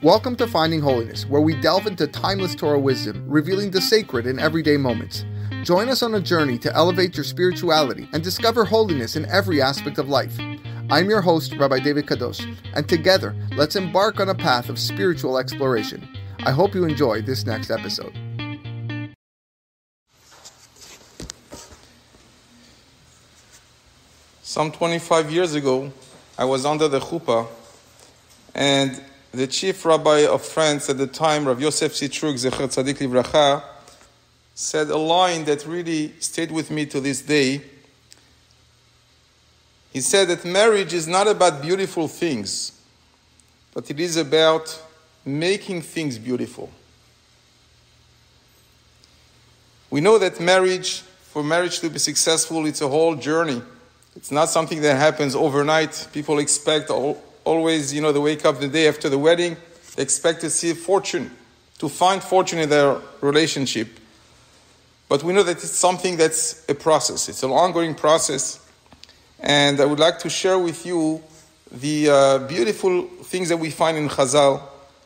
Welcome to Finding Holiness, where we delve into timeless Torah wisdom, revealing the sacred in everyday moments. Join us on a journey to elevate your spirituality and discover holiness in every aspect of life. I'm your host, Rabbi David Kadosh, and together, let's embark on a path of spiritual exploration. I hope you enjoy this next episode. Some 25 years ago, I was under the chuppah, and the chief rabbi of France at the time, Rav Yosef Sitrug, Zecher Tzadik Livracha, said a line that really stayed with me to this day. He said that marriage is not about beautiful things, but it is about making things beautiful. We know that for marriage to be successful, it's a whole journey. It's not something that happens overnight. People expect always, they wake up the day after the wedding, they expect to see fortune, to find fortune in their relationship. But we know that it's something that's a process. It's an ongoing process. And I would like to share with you the beautiful things that we find in Chazal.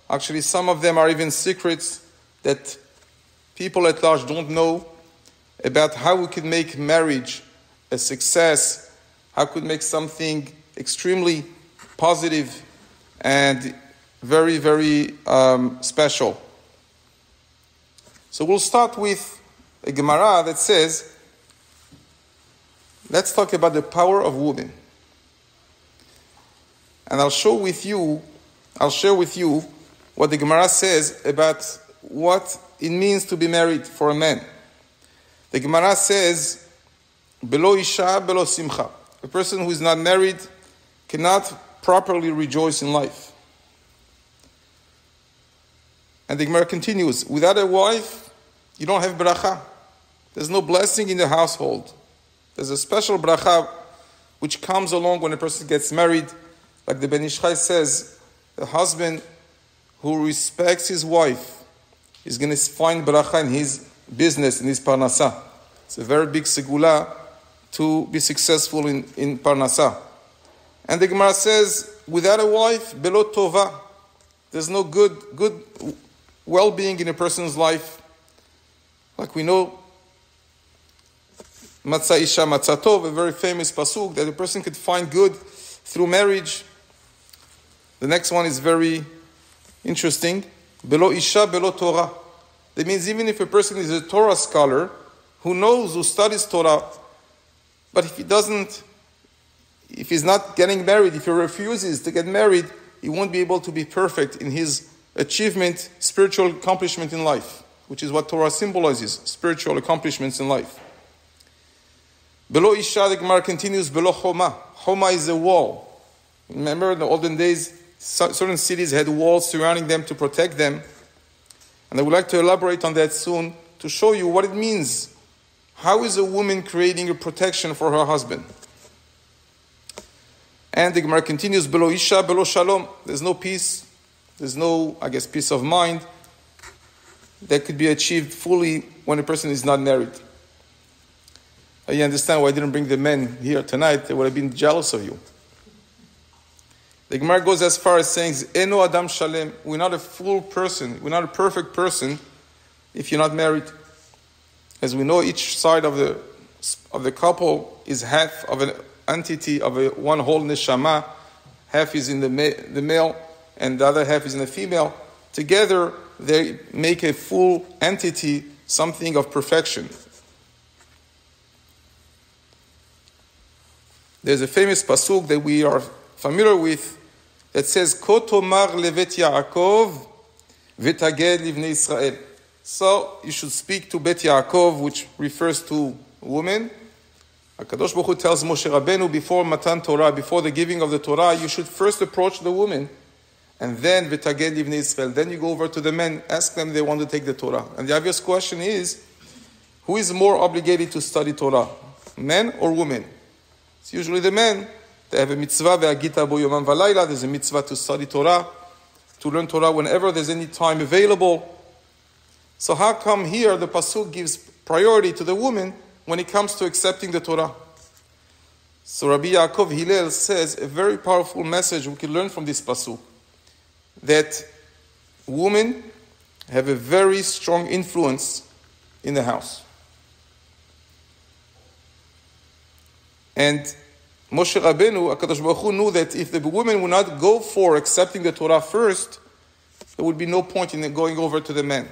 Actually, some of them are even secrets that people at large don't know about how we could make marriage a success, how we could make something extremely positive and very, very special. So we'll start with a Gemara that says, let's talk about the power of women. And I'll share with you what the Gemara says about what it means to be married for a man. The Gemara says, Belo isha, belo simcha. A person who is not married cannot properly rejoice in life. And the Gemara continues, without a wife, you don't have bracha. There's no blessing in the household. There's a special bracha which comes along when a person gets married. Like the Ben Ish Chai says, the husband who respects his wife is going to find bracha in his business, in his parnasa. It's a very big segula to be successful in parnasa. And the Gemara says, without a wife, belo tova, there's no good well-being in a person's life. Like we know, matzah isha matzah tov, a very famous pasuk, that a person could find good through marriage. The next one is very interesting. Belo isha, belo Torah. That means even if a person is a Torah scholar, who studies Torah, but if he's not getting married, if he refuses to get married, he won't be able to be perfect in his achievement, spiritual accomplishment in life, which is what Torah symbolizes, spiritual accomplishments in life. Below Isha, the Gemara continues, below Choma. Choma is a wall. Remember, in the olden days, certain cities had walls surrounding them to protect them. And I would like to elaborate on that soon to show you what it means. How is a woman creating a protection for her husband? And the Gemara continues, below Isha, below Shalom. There's no peace. There's no, peace of mind that could be achieved fully when a person is not married. You understand why I didn't bring the men here tonight. They would have been jealous of you. The Gemara goes as far as saying, Eno Adam Shalem. We're not a full person. We're not a perfect person if you're not married. As we know, each side of the couple is half of an entity of one whole neshama. Half is in the male and the other half is in the female. Together, they make a full entity, something of perfection. There's a famous pasuk that we are familiar with that says, Ko tomar levet Yaakov v'taged livnei Israel. So you should speak to Bet Yaakov, which refers to women. HaKadosh Baruch Hu tells Moshe Rabbeinu before Matan Torah, before the giving of the Torah, you should first approach the women, and then v'taged livnei Israel. Then you go over to the men, ask them if they want to take the Torah. And the obvious question is, who is more obligated to study Torah, men or women? It's usually the men. They have a mitzvah, ve'agita bo yomam v'layla. There's a mitzvah to study Torah, to learn Torah whenever there's any time available. So how come here the pasuk gives priority to the woman when it comes to accepting the Torah? So Rabbi Yaakov Hillel says a very powerful message we can learn from this pasuk, that women have a very strong influence in the house. And Moshe Rabbeinu, HaKadosh Baruch Hu, knew that if the women would not go for accepting the Torah first, there would be no point in going over to the men.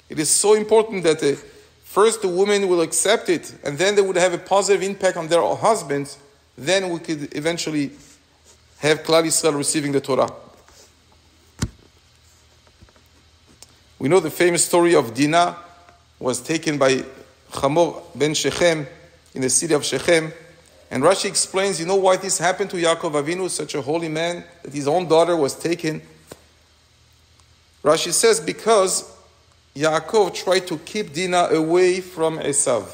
It is so important that first the women will accept it, and then they would have a positive impact on their husbands. Then we could eventually have Klal Yisrael receiving the Torah. We know the famous story of Dinah was taken by Hamor ben Shechem in the city of Shechem. And Rashi explains, you know why this happened to Yaakov Avinu, such a holy man, that his own daughter was taken? Rashi says, because Yaakov tried to keep Dinah away from Esav.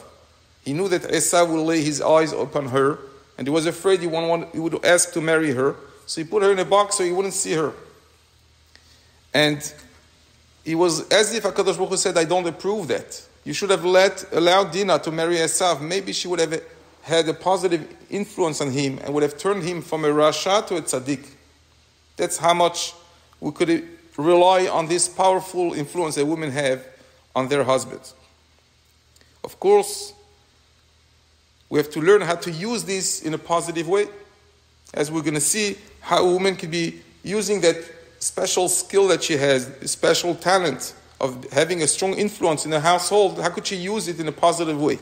He knew that Esav would lay his eyes upon her, and he was afraid he would ask to marry her. So he put her in a box so he wouldn't see her. And it was as if HaKadosh Baruch Hu said, I don't approve that. You should have allowed Dinah to marry Esav. Maybe she would have had a positive influence on him and would have turned him from a Rasha to a Tzaddik. That's how much we could rely on this powerful influence that women have on their husbands. Of course, we have to learn how to use this in a positive way. As we're going to see how a woman can be using that special skill that she has, the special talent of having a strong influence in a household, how could she use it in a positive way?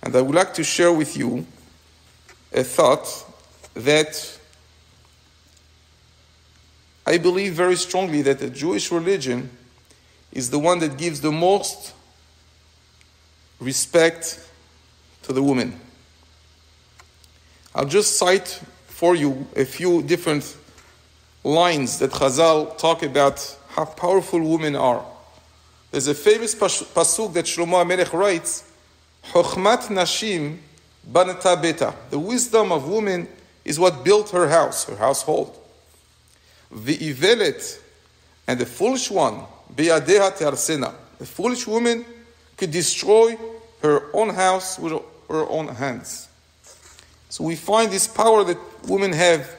And I would like to share with you a thought that I believe very strongly that the Jewish religion is the one that gives the most respect to the woman. I'll just cite for you a few different lines that Chazal talk about how powerful women are. There's a famous pasuk that Shlomo HaMelech writes, Chochmat Nashim Banata Beta. The wisdom of women is what built her house, her household. V'ivelet, and the foolish one, Beyadeha Te'arsena. The foolish woman could destroy her own house with her own hands. So we find this power that women have.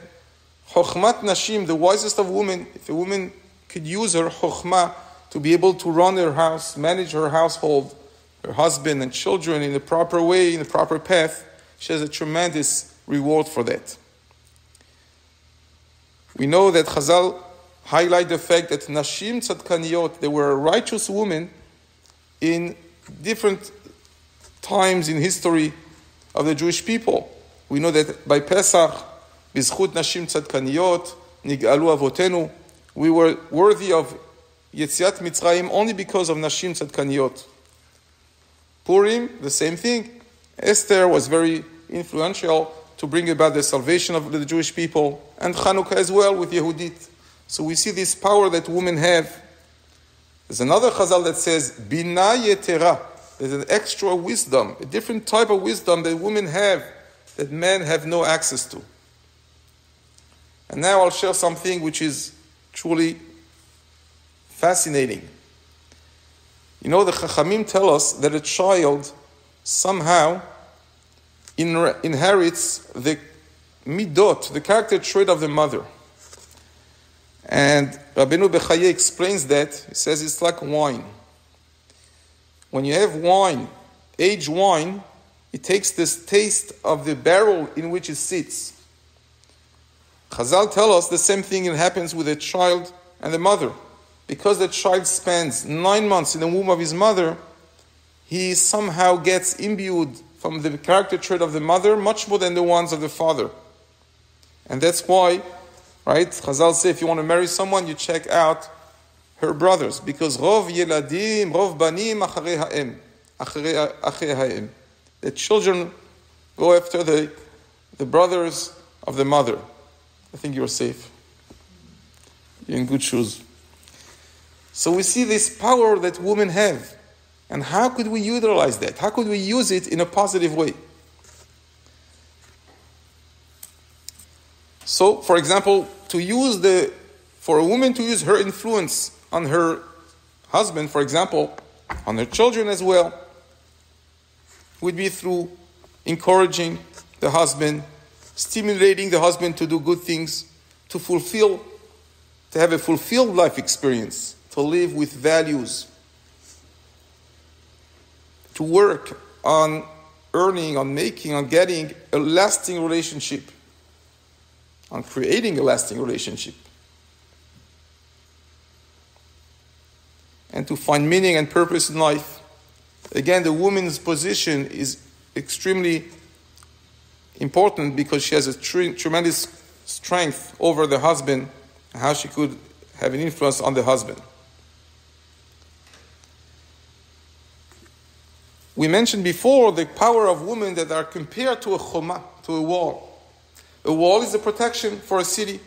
Chochmat Nashim, the wisest of women, if a woman could use her chochmah to be able to run her house, manage her household, her husband and children in the proper way, in the proper path, she has a tremendous reward for that. We know that Chazal highlight the fact that Nashim Tzadkaniyot, they were righteous women in different times in history of the Jewish people. We know that by Pesach, Bizchut Nashim Tzadkaniyot, Nig'alu Avotenu, we were worthy of Yetziat Mitzrayim only because of Nashim Tzadkaniyot. Purim, the same thing. Esther was very influential to bring about the salvation of the Jewish people, and Chanukah as well with Yehudit. So we see this power that women have. There's another Chazal that says, Bina Yetera. There's an extra wisdom, a different type of wisdom that women have that men have no access to. And now I'll share something which is truly fascinating. You know, the Chachamim tell us that a child somehow inherits the midot, the character trait of the mother. And Rabbeinu Bechaye explains that. He says it's like wine. When you have wine, aged wine, it takes this taste of the barrel in which it sits. Chazal tell us the same thing happens with a child and the mother. Because the child spends 9 months in the womb of his mother, he somehow gets imbued from the character trait of the mother much more than the ones of the father. And that's why, right, Chazal say if you want to marry someone, you check out her brothers. Because Rov Yeladim, Rov Banim, Acharei Ha'em. Acharei Ha'em. The children go after the brothers of the mother. I think you're safe. You're in good shoes. So we see this power that women have. And how could we utilize that? How could we use it in a positive way? So, for example, for a woman to use her influence on her husband, for example, on her children as well, would be through encouraging the husband, stimulating the husband to do good things, to fulfill to have a fulfilled life experience, to live with values, to work on earning, on making, on getting a lasting relationship, on creating a lasting relationship, and to find meaning and purpose in life. Again, the woman's position is extremely important because she has a tremendous strength over the husband, and how she could have an influence on the husband. We mentioned before the power of women that are compared to a choma, to a wall. A wall is a protection for a city.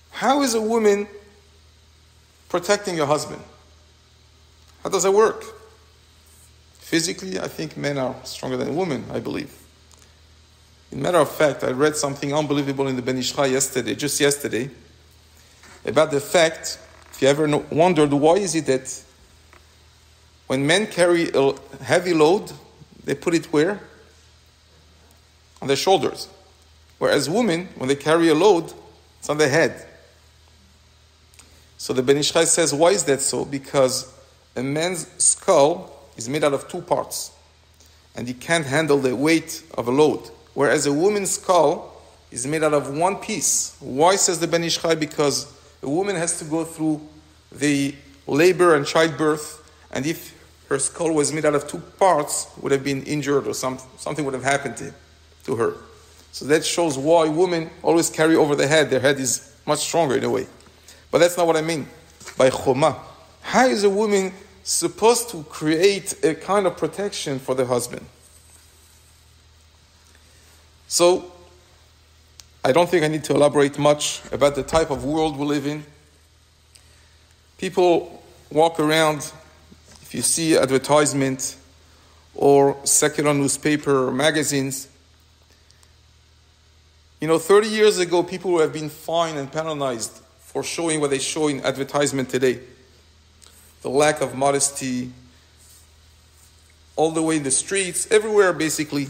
How is a woman protecting a husband? How does that work? Physically, I think men are stronger than women, I believe. In matter of fact, I read something unbelievable in the Ben Ish Chai just yesterday, about the fact, if you ever wondered, why is it that when men carry a heavy load, they put it where? On their shoulders. Whereas women, when they carry a load, it's on their head. So the Ben Ish Chai says, why is that so? Because a man's skull is made out of two parts, and he can't handle the weight of a load. Whereas a woman's skull is made out of one piece. Why, says the Ben Ish Chai? Because a woman has to go through the labor and childbirth, and if her skull was made out of two parts, would have been injured or something would have happened to her. So that shows why women always carry over the head. Their head is much stronger in a way. But that's not what I mean by choma. How is a woman supposed to create a kind of protection for the husband? So, I don't think I need to elaborate much about the type of world we live in. People walk around, if you see advertisement or secular newspaper or magazines, 30 years ago, people would have been fined and penalized for showing what they show in advertisement today. The lack of modesty, all the way in the streets, everywhere basically,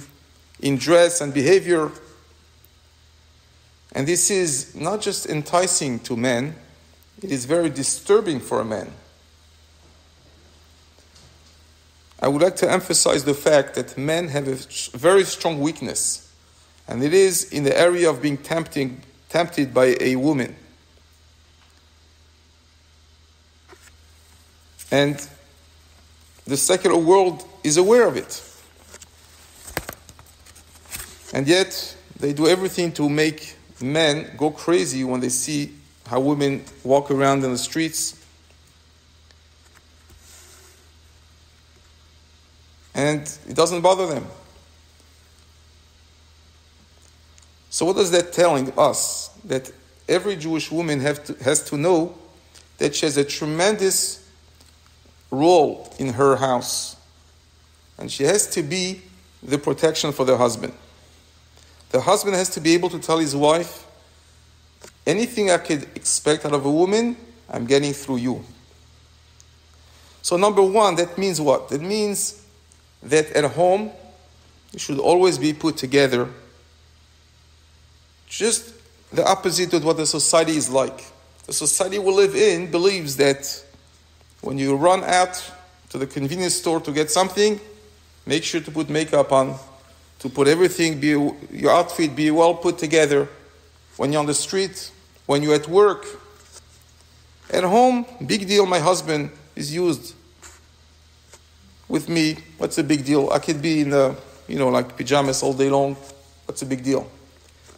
in dress and behavior. And this is not just enticing to men, it is very disturbing for a man. I would like to emphasize the fact that men have a very strong weakness, and it is in the area of being tempted by a woman. And the secular world is aware of it. And yet, they do everything to make men go crazy when they see how women walk around in the streets. And it doesn't bother them. So what is that telling us? That every Jewish woman has to know that she has a tremendous role in her house. And she has to be the protection for the husband. The husband has to be able to tell his wife, anything I could expect out of a woman, I'm getting through you. So number one, that means what? That means that at home, you should always be put together. Just the opposite of what the society is like. The society we live in believes that when you run out to the convenience store to get something, make sure to put makeup on, to put everything, your outfit be well put together. When you're on the street, when you're at work. At home, big deal, my husband is used with me. What's the big deal? I could be in like pajamas all day long. What's the big deal?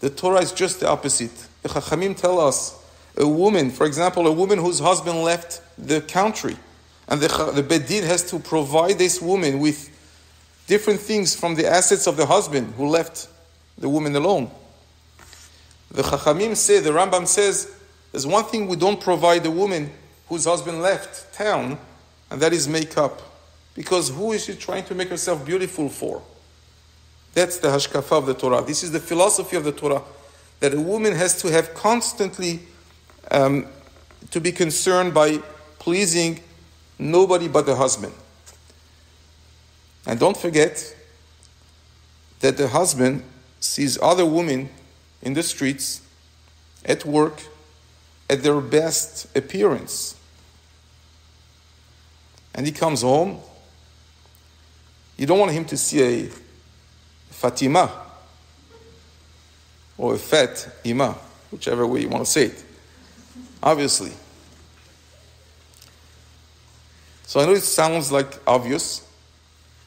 The Torah is just the opposite. The Chachamim tell us, a woman, for example, a woman whose husband left the country, and the Beit Din has to provide this woman with different things from the assets of the husband who left the woman alone. The Chachamim say, the Rambam says, there's one thing we don't provide the woman whose husband left town, and that is makeup. Because who is she trying to make herself beautiful for? That's the hashkafa of the Torah. This is the philosophy of the Torah, that a woman has to have constantly to be concerned by pleasing nobody but the husband. And don't forget that the husband sees other women in the streets, at work, at their best appearance. And he comes home. You don't want him to see a Fatima or a fat Ima, whichever way you want to say it, obviously. So I know it sounds like obvious,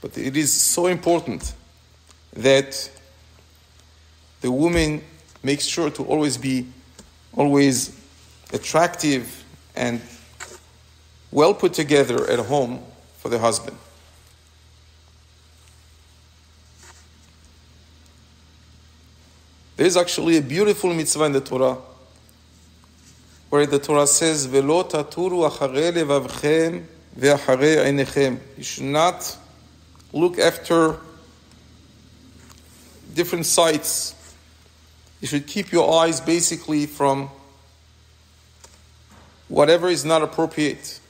but it is so important that the woman makes sure to always be attractive and well put together at home for the husband. There is actually a beautiful mitzvah in the Torah where the Torah says, "Velo taturu acharei levavchem ve'acharei einechem." You should not look after different sites. You should keep your eyes basically from whatever is not appropriate.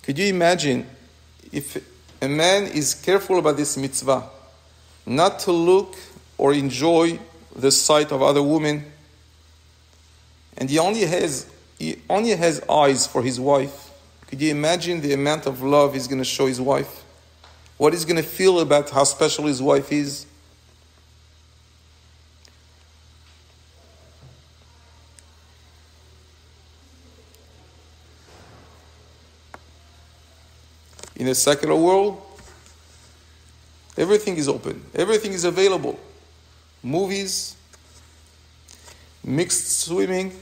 Could you imagine if a man is careful about this mitzvah, not to look or enjoy the sight of other women, and he only has eyes for his wife? Could you imagine the amount of love he's going to show his wife? What he's going to feel about how special his wife is? In a secular world, everything is open. Everything is available. Movies, mixed swimming.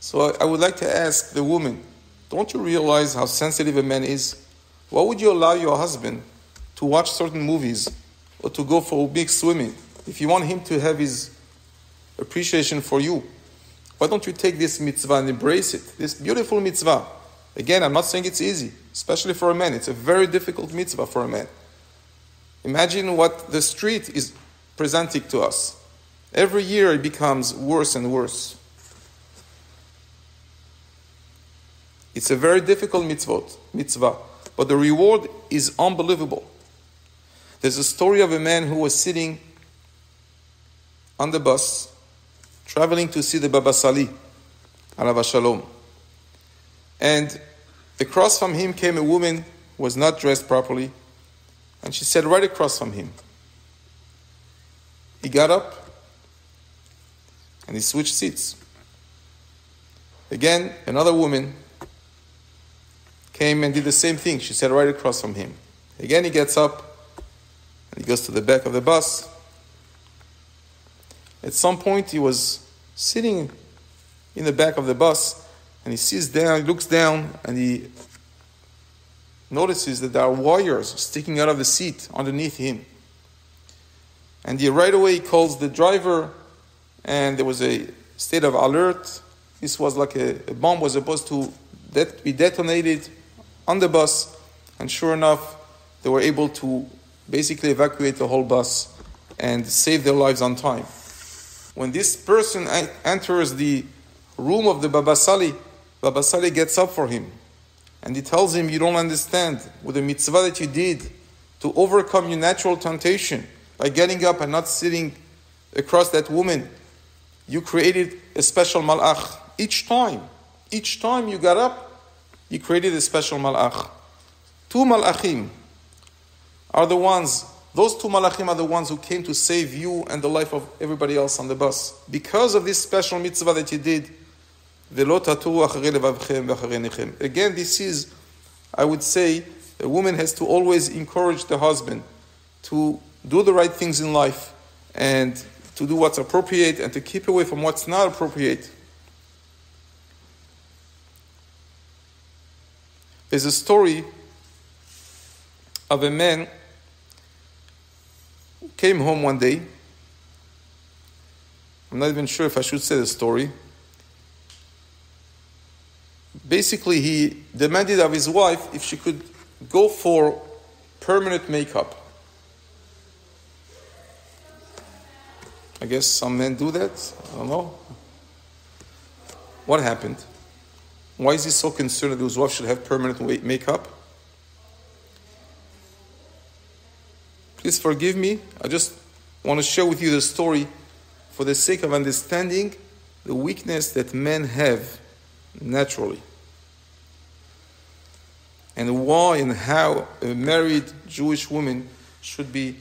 So I would like to ask the woman, don't you realize how sensitive a man is? Why would you allow your husband to watch certain movies or to go for mixed swimming if you want him to have his appreciation for you? Why don't you take this mitzvah and embrace it? This beautiful mitzvah. Again, I'm not saying it's easy, especially for a man. It's a very difficult mitzvah for a man. Imagine what the street is presenting to us. Every year it becomes worse and worse. It's a very difficult mitzvah, but the reward is unbelievable. There's a story of a man who was sitting on the bus, traveling to see the Baba Sali, alav shalom. And across from him came a woman who was not dressed properly, and she sat right across from him. He got up and he switched seats. Again, another woman came and did the same thing. She sat right across from him. Again, he gets up and he goes to the back of the bus. At some point, he was sitting in the back of the bus, and he looks down, and he notices that there are wires sticking out of the seat underneath him. And right away he calls the driver, and there was a state of alert. This was like a bomb was supposed to be detonated on the bus, and sure enough, they were able to basically evacuate the whole bus and save their lives on time. When this person enters the room of the Baba Sali gets up for him, and he tells him, you don't understand, with the mitzvah that you did to overcome your natural temptation by getting up and not sitting across that woman, you created a special malach. Each time you got up, you created a special malach. Two malachim are the ones, those two malachim are the ones who came to save you and the life of everybody else on the bus. Because of this special mitzvah that you did, again, this is, I would say, a woman has to always encourage the husband to do the right things in life and to do what's appropriate and to keep away from what's not appropriate. There's a story of a man who came home one day. I'm not even sure if I should say the story. Basically, he demanded of his wife if she could go for permanent makeup. I guess some men do that. I don't know. What happened? Why is he so concerned that his wife should have permanent makeup? Please forgive me. I just want to share with you the story for the sake of understanding the weakness that men have naturally. And why and how a married Jewish woman should be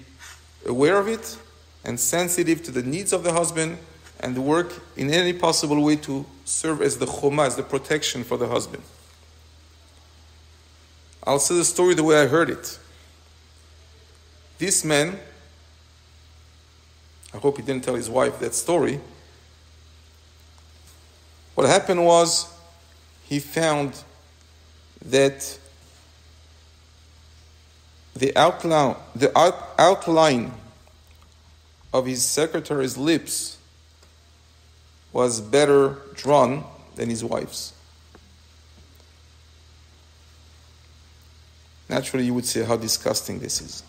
aware of it and sensitive to the needs of the husband and work in any possible way to serve as the choma, as the protection for the husband. I'll say the story the way I heard it. This man, I hope he didn't tell his wife that story. What happened was he found that the outline of his secretary's lips was better drawn than his wife's. Naturally, you would say how disgusting this is.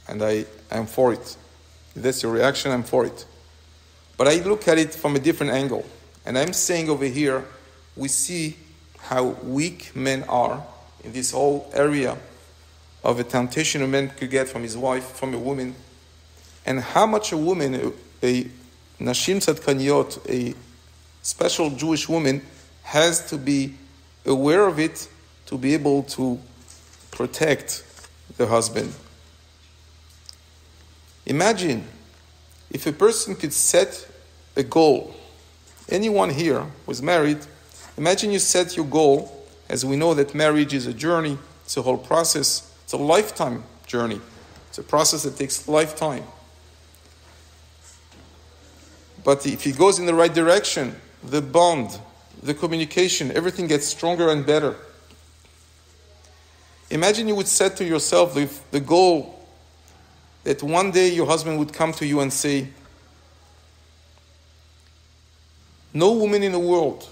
And I am for it. If that's your reaction, I'm for it. But I look at it from a different angle. And I'm saying over here, we see how weak men are in this whole area of a temptation a man could get from his wife, from a woman, and how much a woman, a nashim tzadkaniyot, a special Jewish woman, has to be aware of it to be able to protect the husband. Imagine if a person could set a goal. Anyone here who's married, imagine you set your goal, as we know that marriage is a journey, it's a whole process, it's a lifetime journey. It's a process that takes a lifetime. But if it goes in the right direction, the bond, the communication, everything gets stronger and better. Imagine you would set to yourself the goal that one day your husband would come to you and say, no woman in the world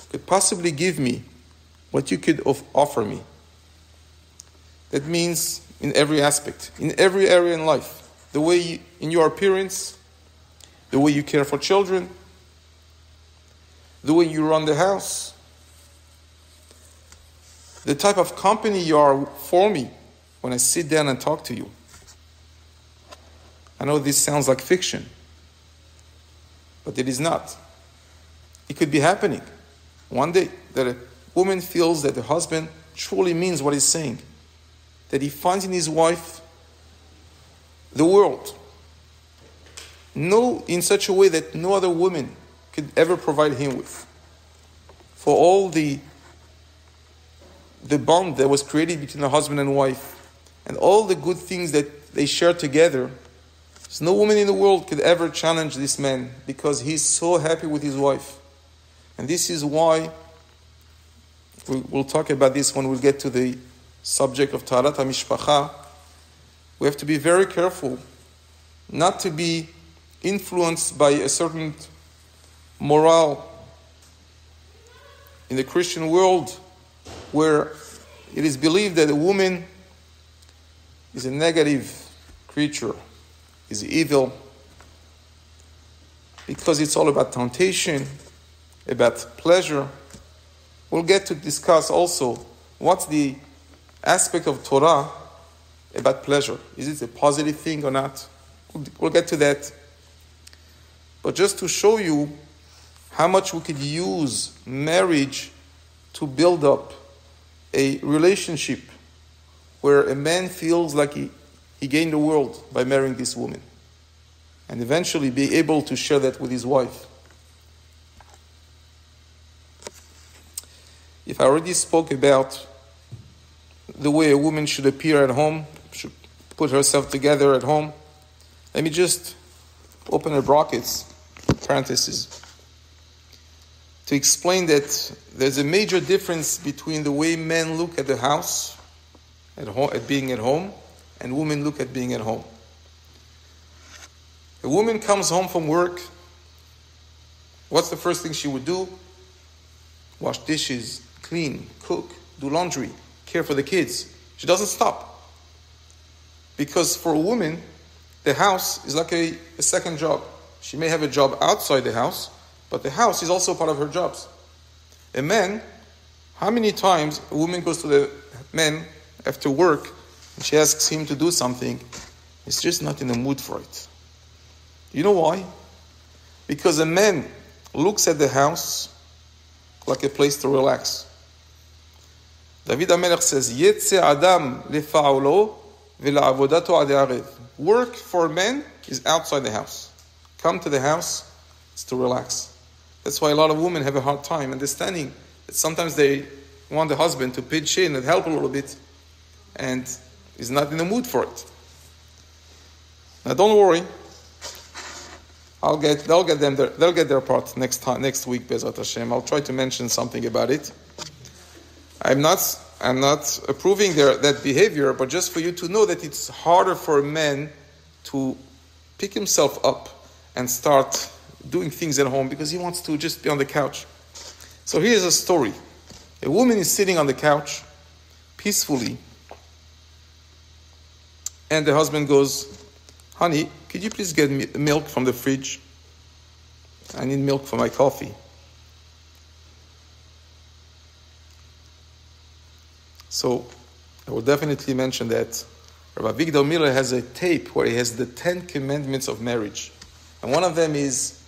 could possibly give me what you could offer me. That means in every aspect, in every area in life. The way in your appearance, the way you care for children, the way you run the house, the type of company you are for me when I sit down and talk to you. I know this sounds like fiction, but it is not. It could be happening one day that a woman feels that the husband truly means what he's saying, that he finds in his wife the world, in such a way that no other woman could ever provide him with. For all the bond that was created between the husband and wife, and all the good things that they share together, so no woman in the world could ever challenge this man because he's so happy with his wife. And this is why we'll talk about this when we get to the subject of taharat hamishpacha. We have to be very careful not to be influenced by a certain morale in the Christian world where it is believed that a woman is a negative creature, is evil, because it's all about temptation, about pleasure. We'll get to discuss also what's the aspect of Torah about pleasure. Is it a positive thing or not? We'll get to that. But just to show you how much we could use marriage to build up a relationship where a man feels like he gained the world by marrying this woman, and eventually be able to share that with his wife. If I already spoke about the way a woman should appear at home, should put herself together at home, let me just open a brackets, parentheses, to explain that there's a major difference between the way men look at the house, at being at home, and women look at being at home. A woman comes home from work. What's the first thing she would do? Wash dishes, clean, cook, do laundry, care for the kids. She doesn't stop. Because for a woman, the house is like a second job. She may have a job outside the house, but the house is also part of her jobs. A man, how many times a woman goes to the man after work and she asks him to do something, he's just not in the mood for it. You know why? Because a man looks at the house like a place to relax. David HaMelech says, Yetze Adam lefa'olo ve'la'avodato adi arev. Work for men is outside the house. Come to the house, it's to relax. That's why a lot of women have a hard time understanding that sometimes they want the husband to pitch in and help a little bit, and he's not in the mood for it. Now don't worry, they'll get their part next week, Bezrat Hashem. I'll try to mention something about it. I'm not approving that behavior, but just for you to know that it's harder for a man to pick himself up and start doing things at home because he wants to just be on the couch. So here's a story. A woman is sitting on the couch peacefully, and the husband goes, honey, could you please get milk from the fridge? I need milk for my coffee. So I will definitely mention that Rabbi Victor Miller has a tape where he has the 10 commandments of marriage. And one of them is,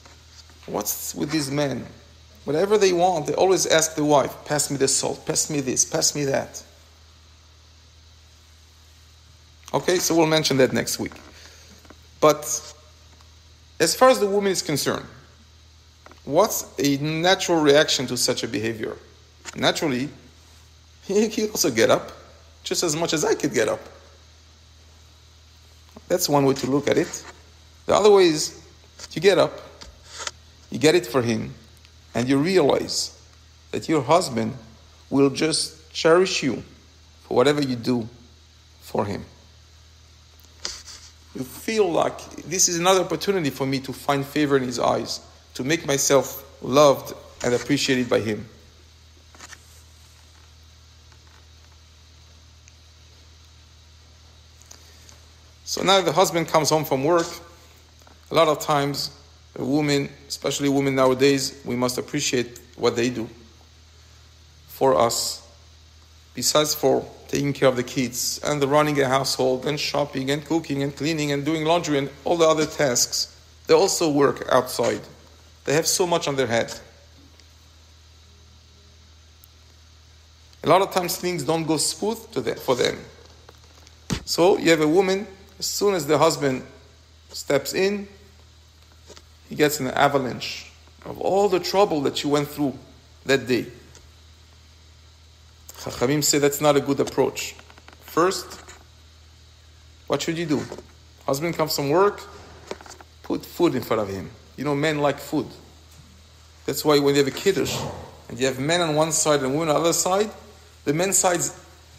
what's with these men? Whatever they want, they always ask the wife, pass me the salt, pass me this, pass me that. Okay, so we'll mention that next week. But as far as the woman is concerned, what's a natural reaction to such a behavior? Naturally, he could also get up, just as much as I could get up. That's one way to look at it. The other way is, you get up, you get it for him, and you realize that your husband will just cherish you for whatever you do for him. You feel like this is another opportunity for me to find favor in his eyes, to make myself loved and appreciated by him. So now the husband comes home from work. A lot of times, a woman, especially women nowadays, we must appreciate what they do for us. Besides for taking care of the kids and the running a household and shopping and cooking and cleaning and doing laundry and all the other tasks, they also work outside. They have so much on their head. A lot of times things don't go smooth for them. So you have a woman, as soon as the husband steps in, he gets an avalanche of all the trouble that you went through that day. Chachamim say that's not a good approach. First, what should you do? Husband comes from work, put food in front of him. You know, men like food. That's why when you have a kiddush, and you have men on one side and women on the other side, the men's sides,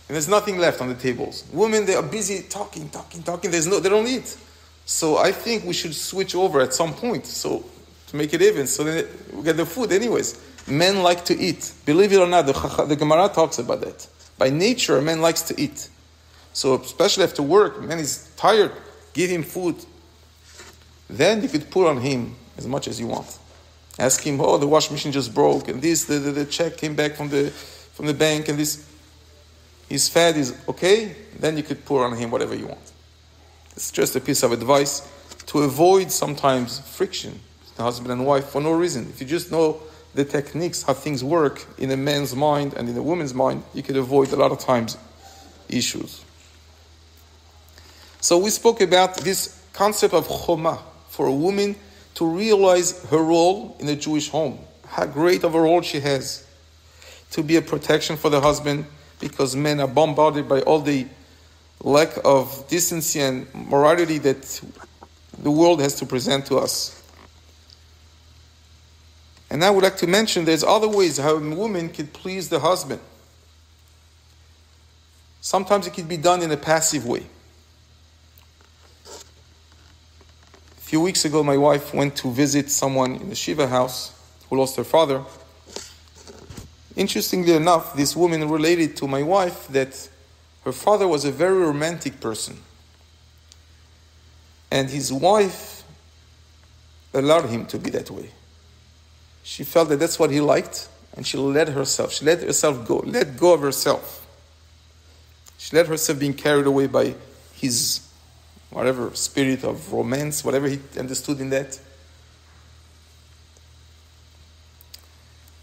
and there's nothing left on the tables. Women, they are busy talking. They don't eat. So I think we should switch over at some point, so to make it even, so then we get the food anyways. Men like to eat. Believe it or not, the Gemara talks about that. By nature, a man likes to eat. So especially after work, man is tired, give him food. Then you could put on him as much as you want. Ask him, the washing machine just broke, and this, the check came back from the bank, and this. He's fed, he's okay. Then you could pour on him whatever you want. It's just a piece of advice to avoid sometimes friction, the husband and wife, for no reason. If you just know the techniques, how things work in a man's mind and in a woman's mind, you could avoid a lot of times issues. So we spoke about this concept of choma, for a woman to realize her role in a Jewish home, how great of a role she has, to be a protection for the husband, because men are bombarded by all the lack of decency and morality that the world has to present to us. And I would like to mention there's other ways how a woman could please the husband. Sometimes it could be done in a passive way. A few weeks ago, my wife went to visit someone in the Shiva house who lost her father. Interestingly enough, this woman related to my wife that her father was a very romantic person. And his wife allowed him to be that way. She felt that that's what he liked, and she let herself go, let go of herself. She let herself being carried away by his whatever spirit of romance, whatever he understood in that.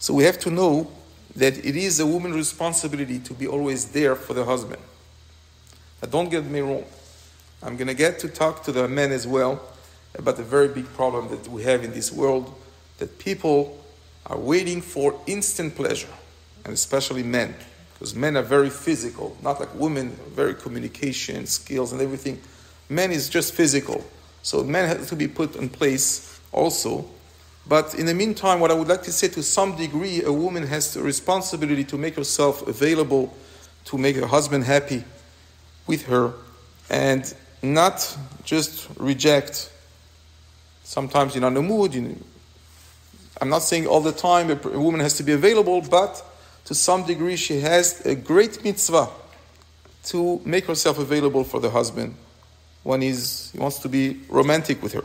So we have to know that it is a woman's responsibility to be always there for the husband. Now don't get me wrong. I'm going to get to talk to the men as well about the very big problem that we have in this world, that people are waiting for instant pleasure, and especially men, because men are very physical, not like women, very communication skills and everything. Men is just physical. So men have to be put in place also. But in the meantime, what I would like to say, to some degree, a woman has the responsibility to make herself available, to make her husband happy with her, and not just reject. Sometimes you're not in the mood. I'm not saying all the time a woman has to be available, but to some degree she has a great mitzvah to make herself available for the husband when he wants to be romantic with her.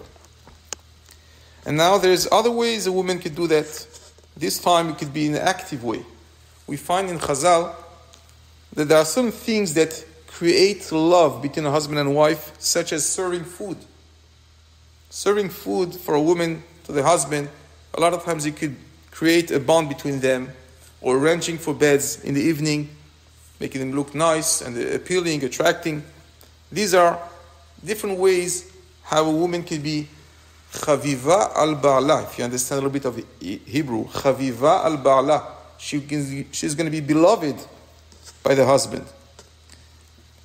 And now there's other ways a woman could do that. This time it could be in an active way. We find in Chazal that there are some things that create love between a husband and wife, such as serving food. Serving food for a woman to the husband, a lot of times it could create a bond between them, or arranging for beds in the evening, making them look nice and appealing, attracting. These are different ways how a woman can be chaviva al ba'ala. If you understand a little bit of Hebrew, chaviva al ba'ala. She's going to be beloved by the husband.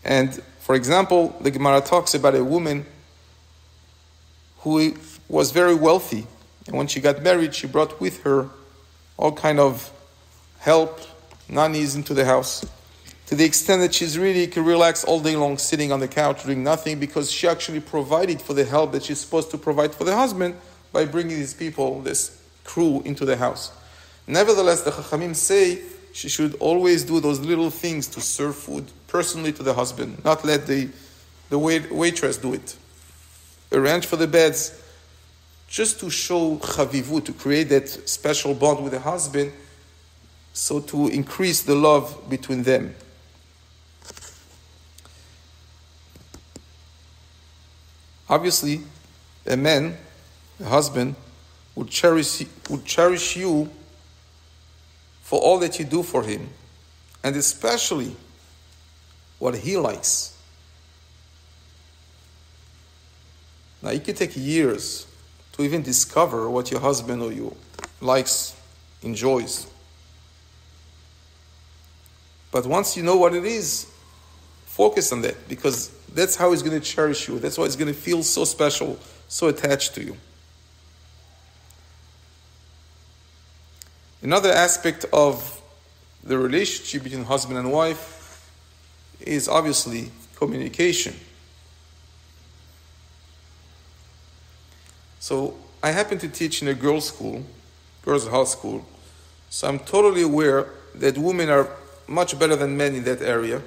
And for example, the Gemara talks about a woman who was very wealthy, and when she got married, she brought with her all kind of help, nannies into the house, to the extent that she's really can relax all day long sitting on the couch doing nothing, because she actually provided for the help that she's supposed to provide for the husband by bringing these people, this crew, into the house. Nevertheless, the Chachamim say she should always do those little things to serve food personally to the husband, not let the waitress do it. Arrange for the beds, just to show chavivu, to create that special bond with the husband, so to increase the love between them. Obviously, a man, a husband, would cherish you for all that you do for him, and especially what he likes. Now, it could take years to even discover what your husband or you likes, enjoys. But once you know what it is, focus on that, because that's how he's going to cherish you. That's why he's going to feel so special, so attached to you. Another aspect of the relationship between husband and wife is obviously communication. So I happen to teach in a girls' house school, so I'm totally aware that women are much better than men in that area.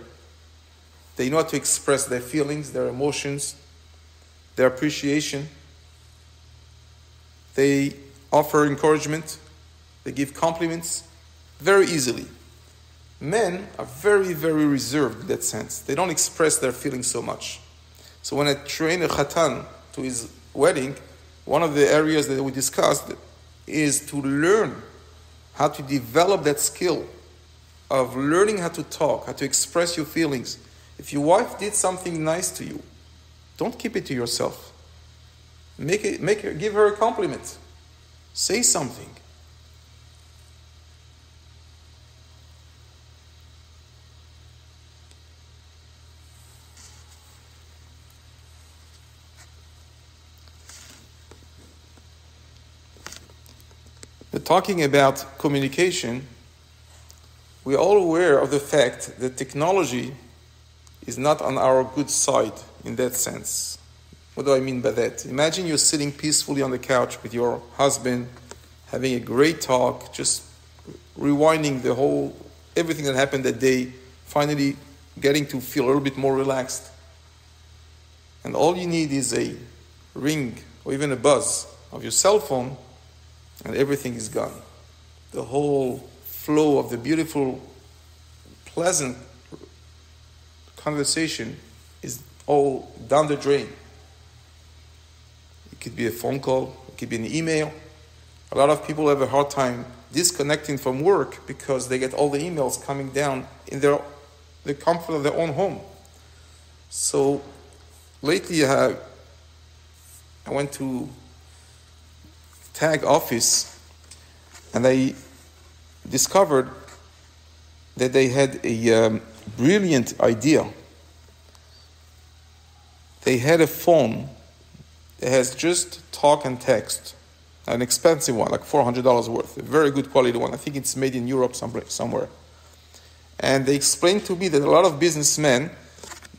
They know how to express their feelings, their emotions, their appreciation. They offer encouragement. They give compliments very easily. Men are very, very reserved in that sense. They don't express their feelings so much. So when I train a chatan to his wedding, one of the areas that we discussed is to learn how to develop that skill of learning how to talk, how to express your feelings. If your wife did something nice to you, don't keep it to yourself. Give her a compliment. Say something. Talking about communication, we're all aware of the fact that technology is not on our good side in that sense. What do I mean by that? Imagine you're sitting peacefully on the couch with your husband, having a great talk, just rewinding everything that happened that day, finally getting to feel a little bit more relaxed. And all you need is a ring or even a buzz of your cell phone, and everything is gone. The whole flow of the beautiful, pleasant conversation is all down the drain. It could be a phone call, it could be an email, A lot of people have a hard time disconnecting from work because they get all the emails coming down in the comfort of their own home. So lately I went to tag office and I discovered that they had a brilliant idea. They had a phone that has just talk and text, an expensive one, like $400 worth, a very good quality one. I think it's made in Europe somewhere. And they explained to me that a lot of businessmen,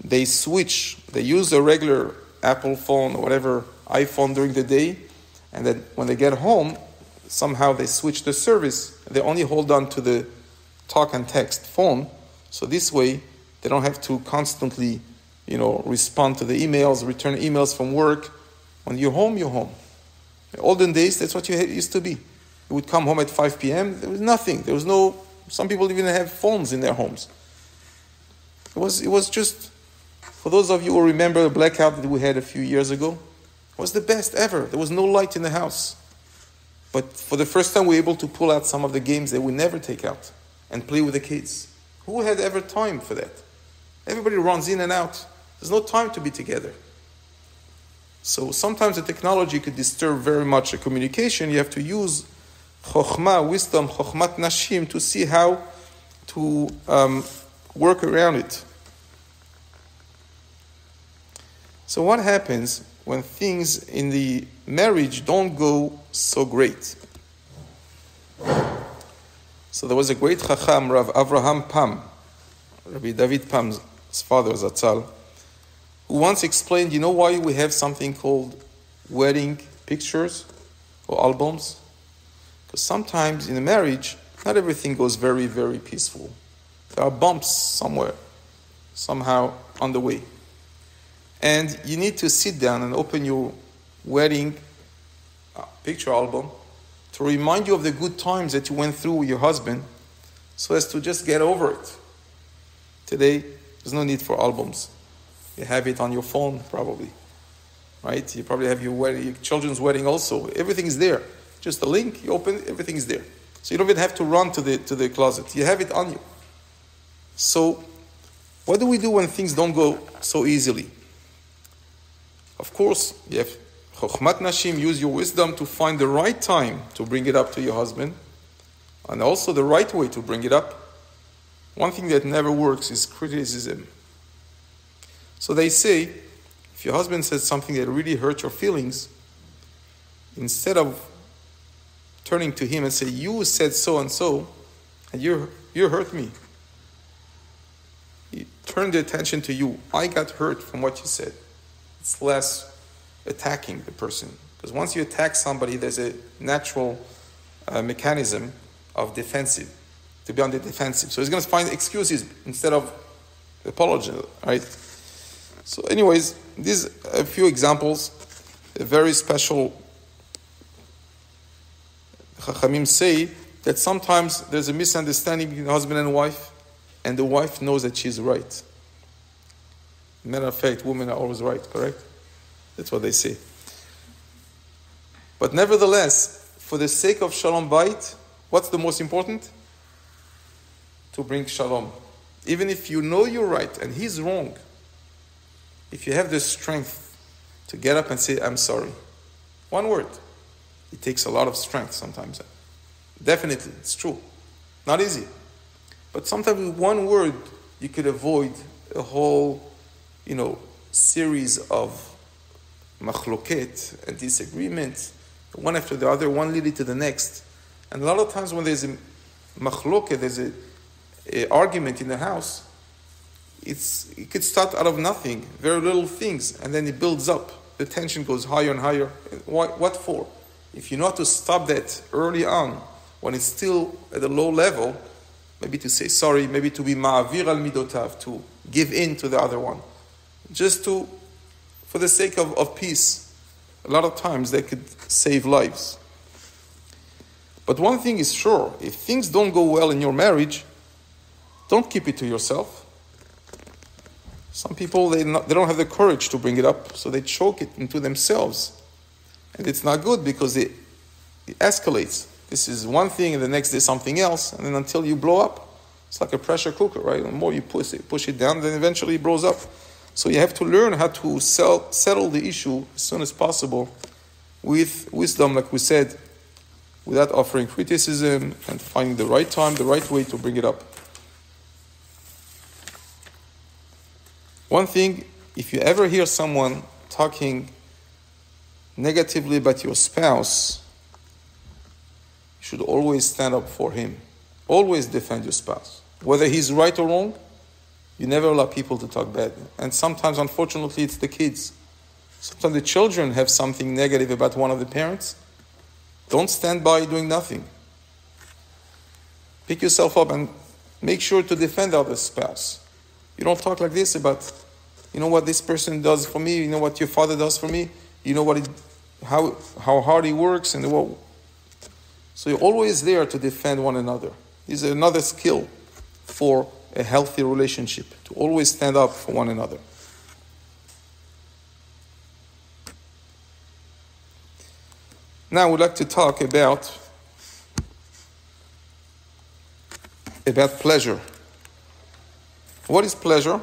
they use a regular Apple phone or whatever iPhone during the day, and then when they get home, somehow they switch the service. They only hold on to the talk and text phone, so this way they don't have to constantly, respond to the emails, return emails from work. When you're home, you're home. In the olden days, that's what you used to be. You would come home at 5 p.m., there was nothing. Some people even have phones in their homes. It was just, for those of you who remember the blackout that we had a few years ago, it was the best ever. There was no light in the house. But for the first time, we were able to pull out some of the games that we never take out and play with the kids. Who had ever time for that? Everybody runs in and out. There's no time to be together. So sometimes the technology could disturb very much the communication. You have to use chokhmah, wisdom, chokhmat nashim, to see how to work around it. So what happens when things in the marriage don't go so great? So there was a great chacham, Rav Avraham Pam, Rabbi David Pam's father, Zatzal, who once explained, why we have something called wedding pictures or albums? Because sometimes in a marriage, not everything goes very, very peaceful. There are bumps somewhere, somehow on the way. And you need to sit down and open your wedding picture album to remind you of the good times that you went through with your husband, so as to just get over it. Today, there's no need for albums. You have it on your phone, probably. Right? You probably have your children's wedding also. Everything's there. Just a link, you open it, everything's there. So you don't even have to run to the closet. You have it on you. So, what do we do when things don't go so easily? Of course, you have chokhmat nashim, use your wisdom to find the right time to bring it up to your husband, and also the right way to bring it up. One thing that never works is criticism. So they say, if your husband says something that really hurt your feelings, instead of turning to him and say, you said so and so, and you hurt me, you turn the attention to you. I got hurt from what you said. It's less attacking the person. Because once you attack somebody, there's a natural mechanism of defensive, to be on the defensive. So he's going to find excuses instead of apology, right? So anyways, these are a few examples. A very special Chachamim say that sometimes there's a misunderstanding between husband and wife, and the wife knows that she's right. Matter of fact, women are always right, correct? That's what they say. But nevertheless, for the sake of shalom bayit, what's the most important? To bring shalom. Even if you know you're right and he's wrong, if you have the strength to get up and say, I'm sorry. One word. It takes a lot of strength sometimes. Definitely, it's true. Not easy. But sometimes with one word, you could avoid a whole, series of machloket and disagreements, one after the other, one leading to the next. And a lot of times when there's a machloket, there's a argument in the house, it could start out of nothing, very little things, and then it builds up. The tension goes higher and higher. What for? If you know how to stop that early on, when it's still at a low level, maybe to say sorry, maybe to be ma'avir al midotav, to give in to the other one. Just for the sake of peace. A lot of times they could save lives. But one thing is sure, if things don't go well in your marriage, don't keep it to yourself. Some people, they don't have the courage to bring it up, so they choke it into themselves. And it's not good because it escalates. This is one thing, and the next day something else, and then until you blow up. It's like a pressure cooker, right? The more you push it down, then eventually it blows up. So you have to learn how to settle the issue as soon as possible with wisdom, like we said, without offering criticism and finding the right time, the right way to bring it up. One thing, if you ever hear someone talking negatively about your spouse, you should always stand up for him. Always defend your spouse. Whether he's right or wrong, you never allow people to talk bad. And sometimes, unfortunately, it's the kids. Sometimes the children have something negative about one of the parents. Don't stand by doing nothing. Pick yourself up and make sure to defend the other spouse. You don't talk like this about, you know what this person does for me, you know what your father does for me, you know what how hard he works, and what. So you're always there to defend one another. This is another skill for a healthy relationship, to always stand up for one another. Now I would like to talk about pleasure. What is pleasure?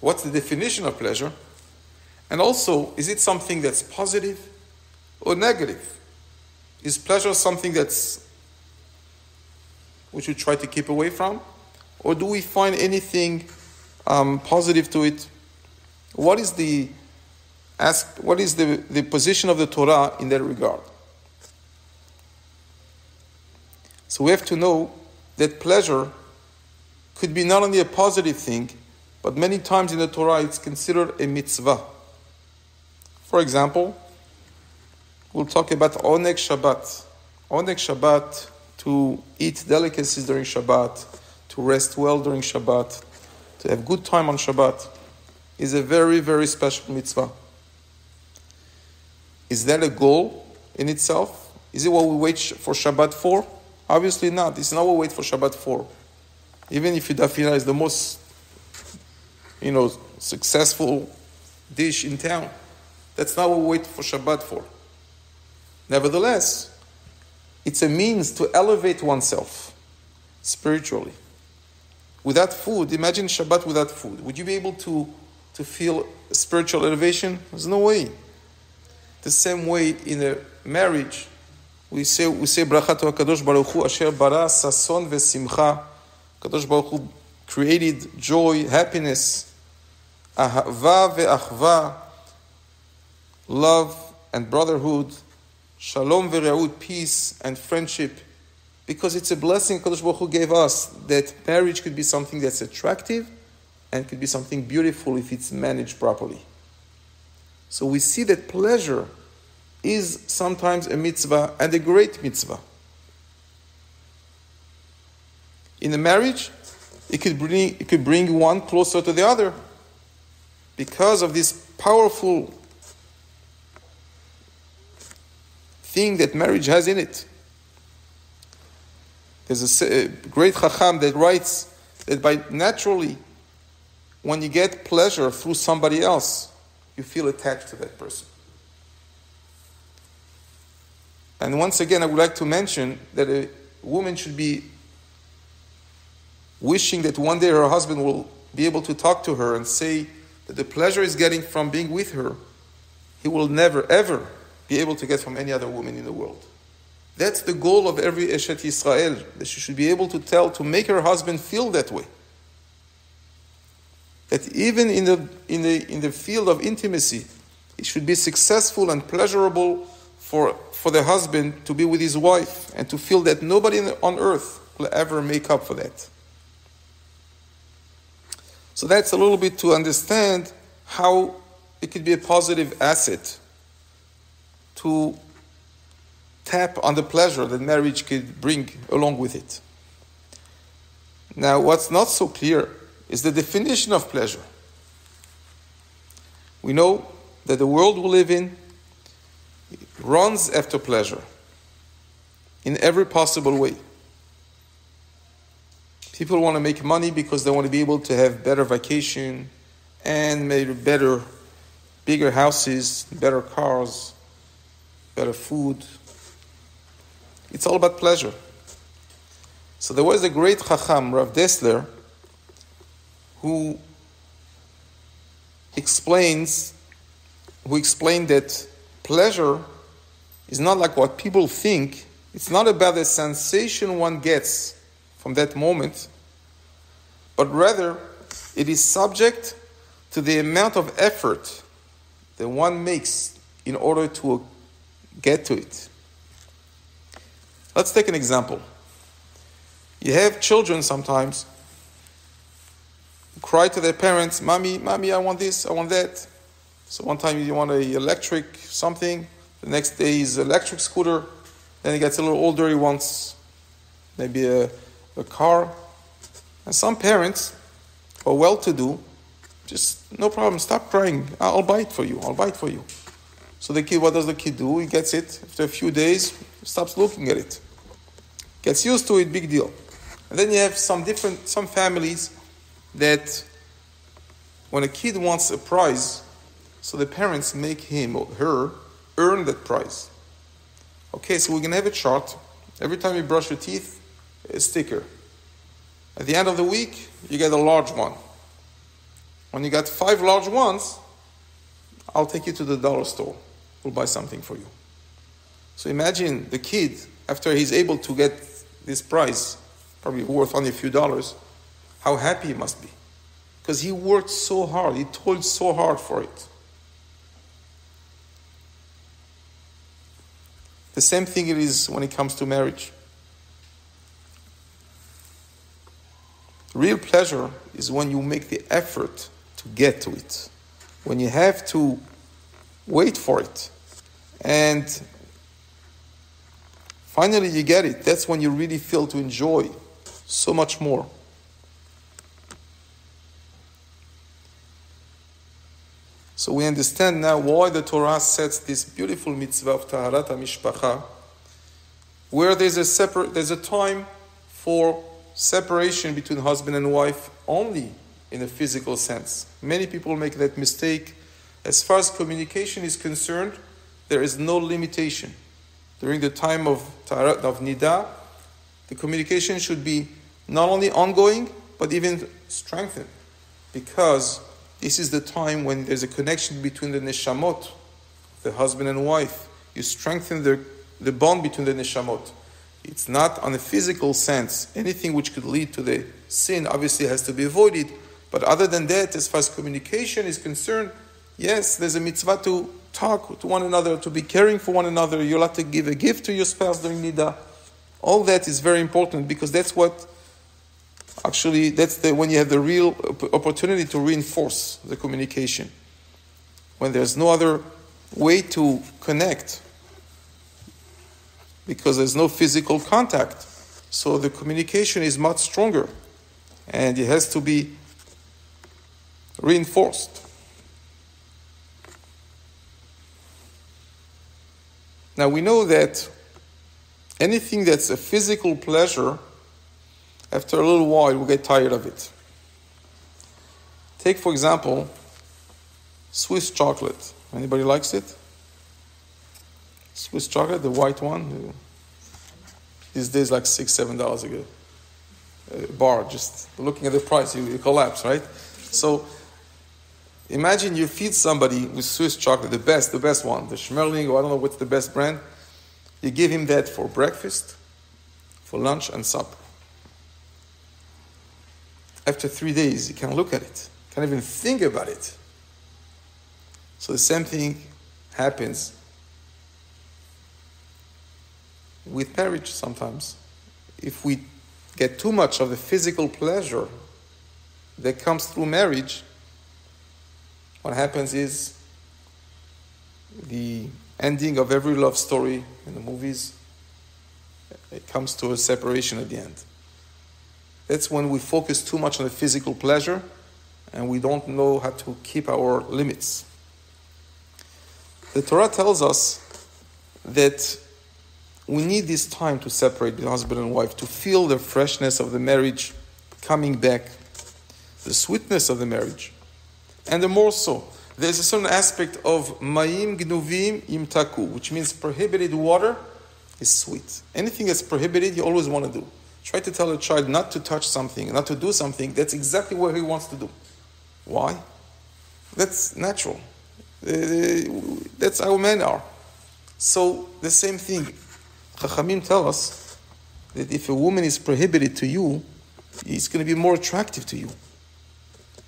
What's the definition of pleasure? And also, is it something that's positive or negative? Is pleasure something we should try to keep away from? Or do we find anything positive to it? What is the position of the Torah in that regard? So we have to know that pleasure could be not only a positive thing, but many times in the Torah it's considered a mitzvah. For example, we'll talk about Oneg Shabbat. Oneg Shabbat, to eat delicacies during Shabbat, to rest well during Shabbat, to have good time on Shabbat, is a very, very special mitzvah. Is that a goal in itself? Is it what we wait for Shabbat for? Obviously not. It's not what we wait for Shabbat for. Even if Dafina is the most, successful dish in town, that's not what we wait for Shabbat for. Nevertheless, it's a means to elevate oneself spiritually. Without food, imagine Shabbat without food. Would you be able to feel spiritual elevation? There's no way. The same way in a marriage, we say bracha to HaKadosh Baruch Hu asher bara sason vesimcha. HaKadosh Baruch Hu created joy, happiness, ahava ve'achva, love and brotherhood, shalom ve'reut, peace and friendship, because it's a blessing HaKadosh Baruch Hu gave us, that marriage could be something that's attractive and could be something beautiful if it's managed properly. So we see that pleasure is sometimes a mitzvah, and a great mitzvah. In a marriage, it could bring one closer to the other because of this powerful thing that marriage has in it. There's a great Chacham that writes that naturally, when you get pleasure through somebody else, you feel attached to that person. And once again, I would like to mention that a woman should be wishing that one day her husband will be able to talk to her and say that the pleasure he's getting from being with her, he will never, ever be able to get from any other woman in the world. That's the goal of every Eshet Yisrael, that she should be able to make her husband feel that way. That even in the field of intimacy, it should be successful and pleasurable for the husband to be with his wife and to feel that nobody on earth will ever make up for that. So that's a little bit to understand how it could be a positive asset to tap on the pleasure that marriage could bring along with it. Now, what's not so clear is the definition of pleasure. We know that the world we live in runs after pleasure in every possible way. People want to make money because they want to be able to have better vacation and maybe bigger houses, better cars, better food, It's all about pleasure. So there was a great Chacham, Rav Dessler, who explained that pleasure is not like what people think. It's not about the sensation one gets from that moment, but rather it is subject to the amount of effort that one makes in order to get to it. Let's take an example. You have children sometimes who cry to their parents, Mommy, I want this, I want that. So one time you want an electric something, the next day is an electric scooter, then he gets a little older, he wants maybe a car. And some parents are well-to-do, just no problem, stop crying, I'll buy it for you. So the kid, what does the kid do? He gets it, after a few days, stops looking at it. Gets used to it, big deal. And then you have some families that when a kid wants a prize, so the parents make him or her earn that prize. Okay, so we're going to have a chart. Every time you brush your teeth, a sticker. At the end of the week, you get a large one. When you got 5 large ones, I'll take you to the dollar store. We'll buy something for you. So imagine the kid, after he's able to get this prize, probably worth only a few dollars, how happy he must be. Because he worked so hard, he toiled so hard for it. The same thing it is when it comes to marriage. Real pleasure is when you make the effort to get to it. When you have to wait for it. And finally you get it. That's when you really feel to enjoy so much more. So we understand now why the Torah sets this beautiful mitzvah of taharat, hamishpacha, where there's a time for separation between husband and wife only in a physical sense. Many people make that mistake. As far as communication is concerned, there is no limitation. During the time of taharat, of nida, the communication should be not only ongoing, but even strengthened. Because this is the time when there's a connection between the neshamot, the husband and wife. You strengthen the bond between the neshamot. It's not on a physical sense. Anything which could lead to the sin obviously has to be avoided. But other than that, as far as communication is concerned, yes, there's a mitzvah to talk to one another, to be caring for one another. You'll have to give a gift to your spouse during nida. All that is very important because that's what, actually, when you have the real opportunity to reinforce the communication. When there's no other way to connect, because there's no physical contact. So the communication is much stronger and it has to be reinforced. Now we know that anything that's a physical pleasure, after a little while we'll get tired of it. Take, for example, Swiss chocolate. Anybody likes it? Swiss chocolate, the white one. These days like $6-7 a bar. Just looking at the price, you collapse, right? So imagine you feed somebody with Swiss chocolate, the best one, the Schmerling, or I don't know what's the best brand. You give him that for breakfast, for lunch and supper. After 3 days, you can't look at it. Can't even think about it. So the same thing happens with marriage sometimes. If we get too much of the physical pleasure that comes through marriage, what happens is the ending of every love story in the movies, it comes to a separation at the end. That's when we focus too much on the physical pleasure and we don't know how to keep our limits. The Torah tells us that we need this time to separate between husband and wife, to feel the freshness of the marriage coming back, the sweetness of the marriage. And the more so, there's a certain aspect of mayim gnuvim imtaku, which means prohibited water is sweet. Anything that's prohibited, you always want to do. Try to tell a child not to touch something, not to do something. That's exactly what he wants to do. Why? That's natural. That's how men are. So the same thing. Chachamim tell us that if a woman is prohibited to you, it's going to be more attractive to you.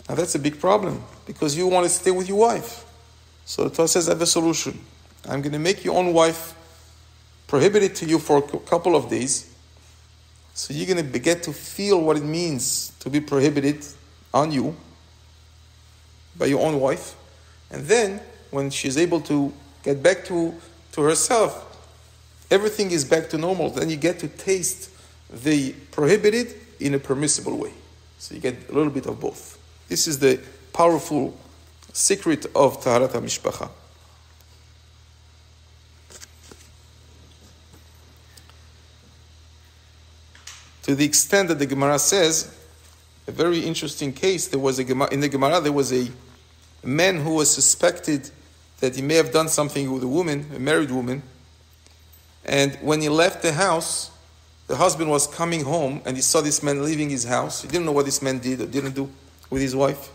Now that's a big problem because you want to stay with your wife. So the Torah says, I have a solution. I'm going to make your own wife prohibited to you for a couple of days. So you're going to get to feel what it means to be prohibited on you by your own wife. And then when she's able to get back to herself, everything is back to normal. Then you get to taste the prohibited in a permissible way. So you get a little bit of both. This is the powerful secret of taharat hamishpacha. To the extent that the Gemara says, a very interesting case, in the Gemara there was a man who was suspected that he may have done something with a woman, a married woman, and when he left the house, the husband was coming home and he saw this man leaving his house. He didn't know what this man did or didn't do with his wife.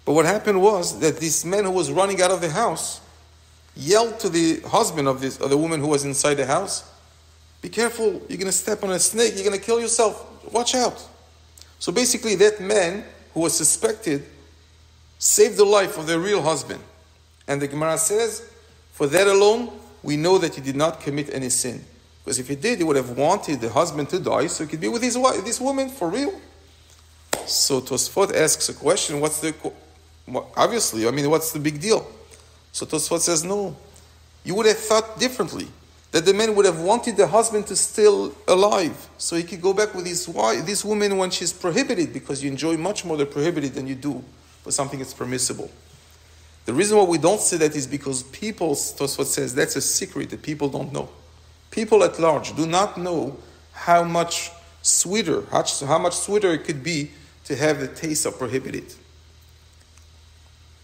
But what happened was that this man who was running out of the house yelled to the husband of the woman who was inside the house, "Be careful, you're going to step on a snake, you're going to kill yourself, watch out." So basically that man who was suspected saved the life of the real husband. And the Gemara says, for that alone, we know that he did not commit any sin. Because if he did, he would have wanted the husband to die so he could be with his wife, this woman for real. So Tosfot asks a question, what's the big deal? So Tosfot says, no, you would have thought differently. That the man would have wanted the husband to still alive, so he could go back with his wife, this woman when she's prohibited, because you enjoy much more the prohibited than you do for something that's permissible. The reason why we don't say that is because people, Tosfot says, that's a secret that people don't know. People at large do not know how much sweeter it could be to have the taste of prohibited.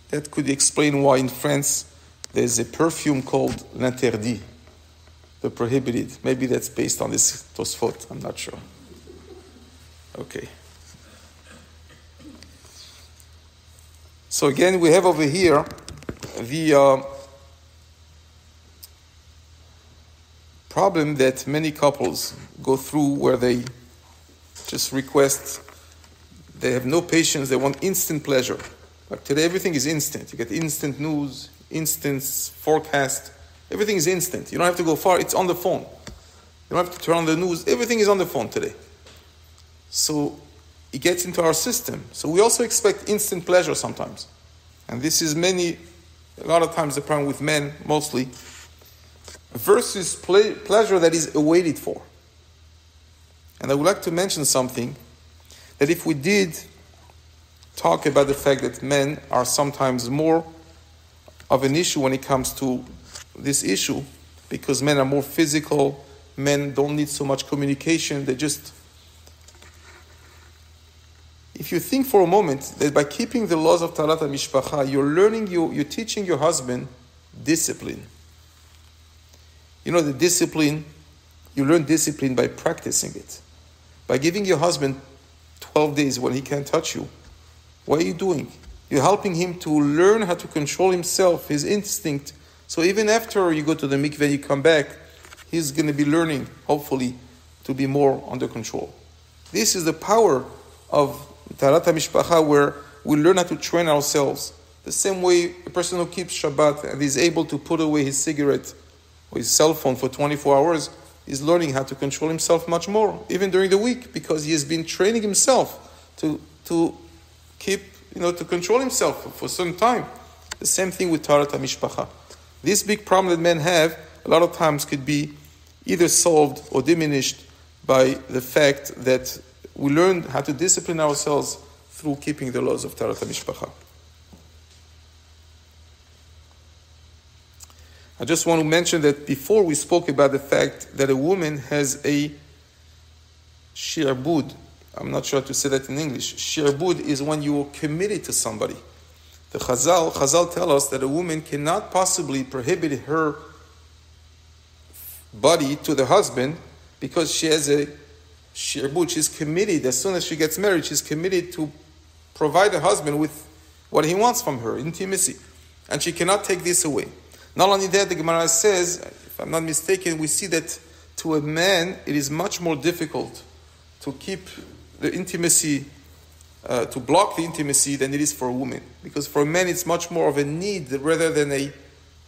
That could explain why in France there's a perfume called l'interdit, the prohibited. Maybe that's based on this Tosfot, I'm not sure. Okay. So again, we have over here the problem that many couples go through where they just request, they have no patience, they want instant pleasure. Like today everything is instant. You get instant news, instant forecast, everything is instant. You don't have to go far, it's on the phone. You don't have to turn on the news, everything is on the phone today. So it gets into our system. So we also expect instant pleasure sometimes. And this is a lot of times the problem with men mostly, versus pleasure that is awaited for. And I would like to mention something, that if we did talk about the fact that men are sometimes more of an issue when it comes to this issue, because men are more physical, men don't need so much communication, they just... If you think for a moment that by keeping the laws of taharat hamishpacha, you're teaching your husband discipline. You know the discipline, you learn discipline by practicing it. By giving your husband 12 days when he can't touch you, what are you doing? You're helping him to learn how to control himself, his instinct. So even after you go to the mikveh, you come back, he's going to be learning, hopefully, to be more under control. This is the power of taharat hamishpacha, where we learn how to train ourselves. The same way a person who keeps Shabbat and is able to put away his cigarette or his cell phone for 24 hours is learning how to control himself much more, even during the week, because he has been training himself to keep, to control himself for some time. The same thing with taharat hamishpacha. This big problem that men have, a lot of times could be either solved or diminished by the fact that we learn how to discipline ourselves through keeping the laws of taharat hamishpacha. I just want to mention that before we spoke about the fact that a woman has a shi'bud. I'm not sure how to say that in English. Shi'bud is when you are committed to somebody. The Chazal tell us that a woman cannot possibly prohibit her body to the husband because she has a shiur. She's committed. As soon as she gets married, she's committed to provide the husband with what he wants from her, intimacy. And she cannot take this away. Not only that, the Gemara says, if I'm not mistaken, we see that to a man, it is much more difficult to keep the intimacy, to block the intimacy than it is for a woman. Because for a man, it's much more of a need rather than a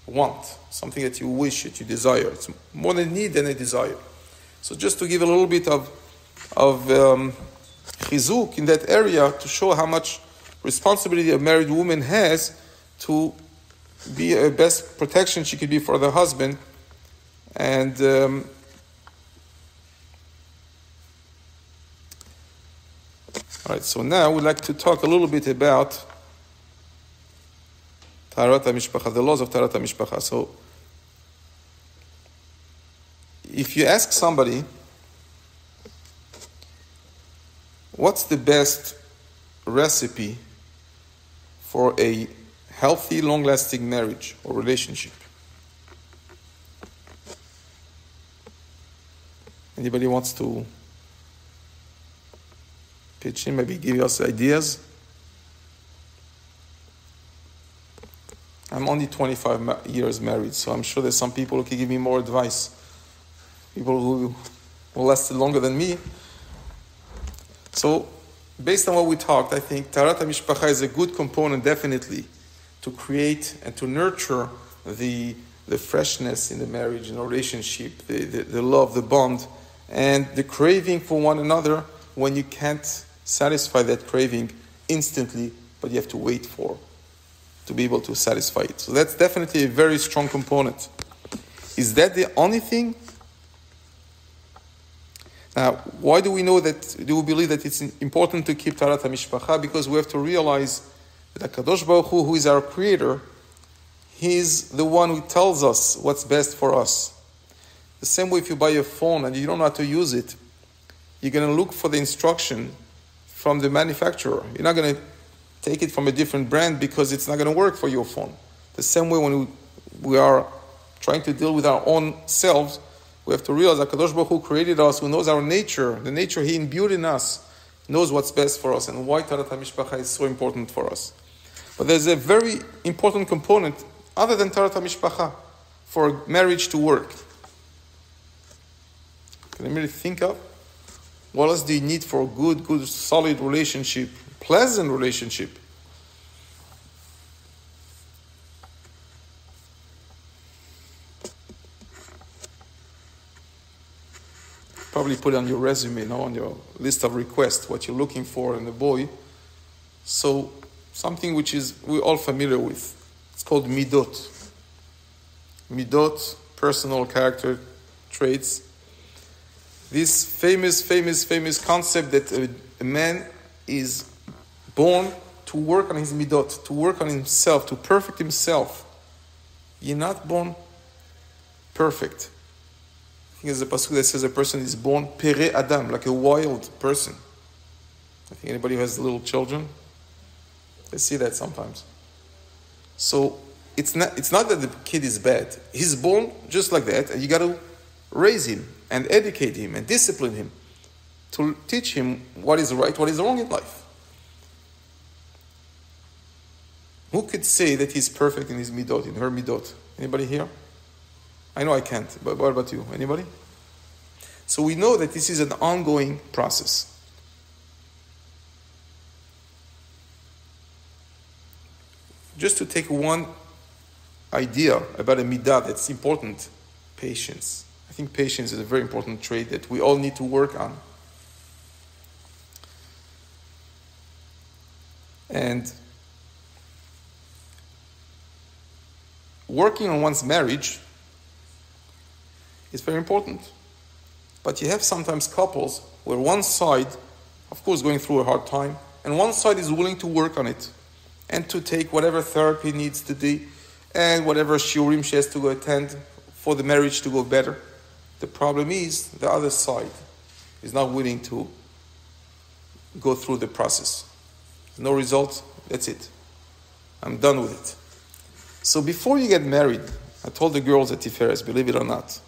want, something that you wish, that you desire. It's more a need than a desire. So just to give a little bit of chizuk in that area to show how much responsibility a married woman has to be a best protection she could be for the husband. And all right, so now we'd like to talk a little bit about taharat hamishpacha, the laws of taharat hamishpacha. So if you ask somebody, what's the best recipe for a healthy, long-lasting marriage or relationship? Anybody wants to pitch in, maybe give us ideas? I'm only 25 years married, so I'm sure there's some people who can give me more advice. People who lasted longer than me. So, based on what we talked, I think taharat hamishpacha is a good component, definitely, to create and to nurture the freshness in the marriage, in the relationship, the love, the bond, and the craving for one another when you can't satisfy that craving instantly, but you have to wait to be able to satisfy it. So that's definitely a very strong component. Is that the only thing? Now, why do we know that? Do we believe that it's important to keep taharat hamishpacha? Because we have to realize that HaKadosh Baruch Hu, who is our creator, he's the one who tells us what's best for us. The same way if you buy a phone and you don't know how to use it, you're going to look for the instruction from the manufacturer. You're not going to take it from a different brand because it's not going to work for your phone. The same way when we are trying to deal with our own selves, we have to realize that HaKadosh Baruch Hu created us, who knows our nature, the nature He imbued in us, knows what's best for us, and why taharat hamishpacha is so important for us. But there's a very important component, other than taharat hamishpacha, for marriage to work. Can anybody think of? What else do you need for a good, solid relationship, pleasant relationship? Probably put it on your resume, on your list of requests, what you're looking for in a boy. So, something which we're all familiar with. It's called midot. Midot, personal character traits. This famous concept that a man is born to work on his midot, to work on himself, to perfect himself. You're not born perfect. I think there's a pasuk that says a person is born pere adam, like a wild person. I think anybody who has little children, they see that sometimes. So it's not that the kid is bad. He's born just like that, and you got to raise him and educate him and discipline him to teach him what is right, what is wrong in life. Who could say that he's perfect in his midot, in her midot? Anybody here? I know I can't, but what about you? Anybody? So we know that this is an ongoing process. Just to take one idea about a midah that's important, patience. I think patience is a very important trait that we all need to work on. And working on one's marriage is very important. But you have sometimes couples where one side, of course, going through a hard time, and one side is willing to work on it and to take whatever therapy needs to do and whatever shiurim she has to go attend for the marriage to go better. The problem is the other side is not willing to go through the process. No result, that's it. I'm done with it. So before you get married, I told the girls at Tiferes, believe it or not,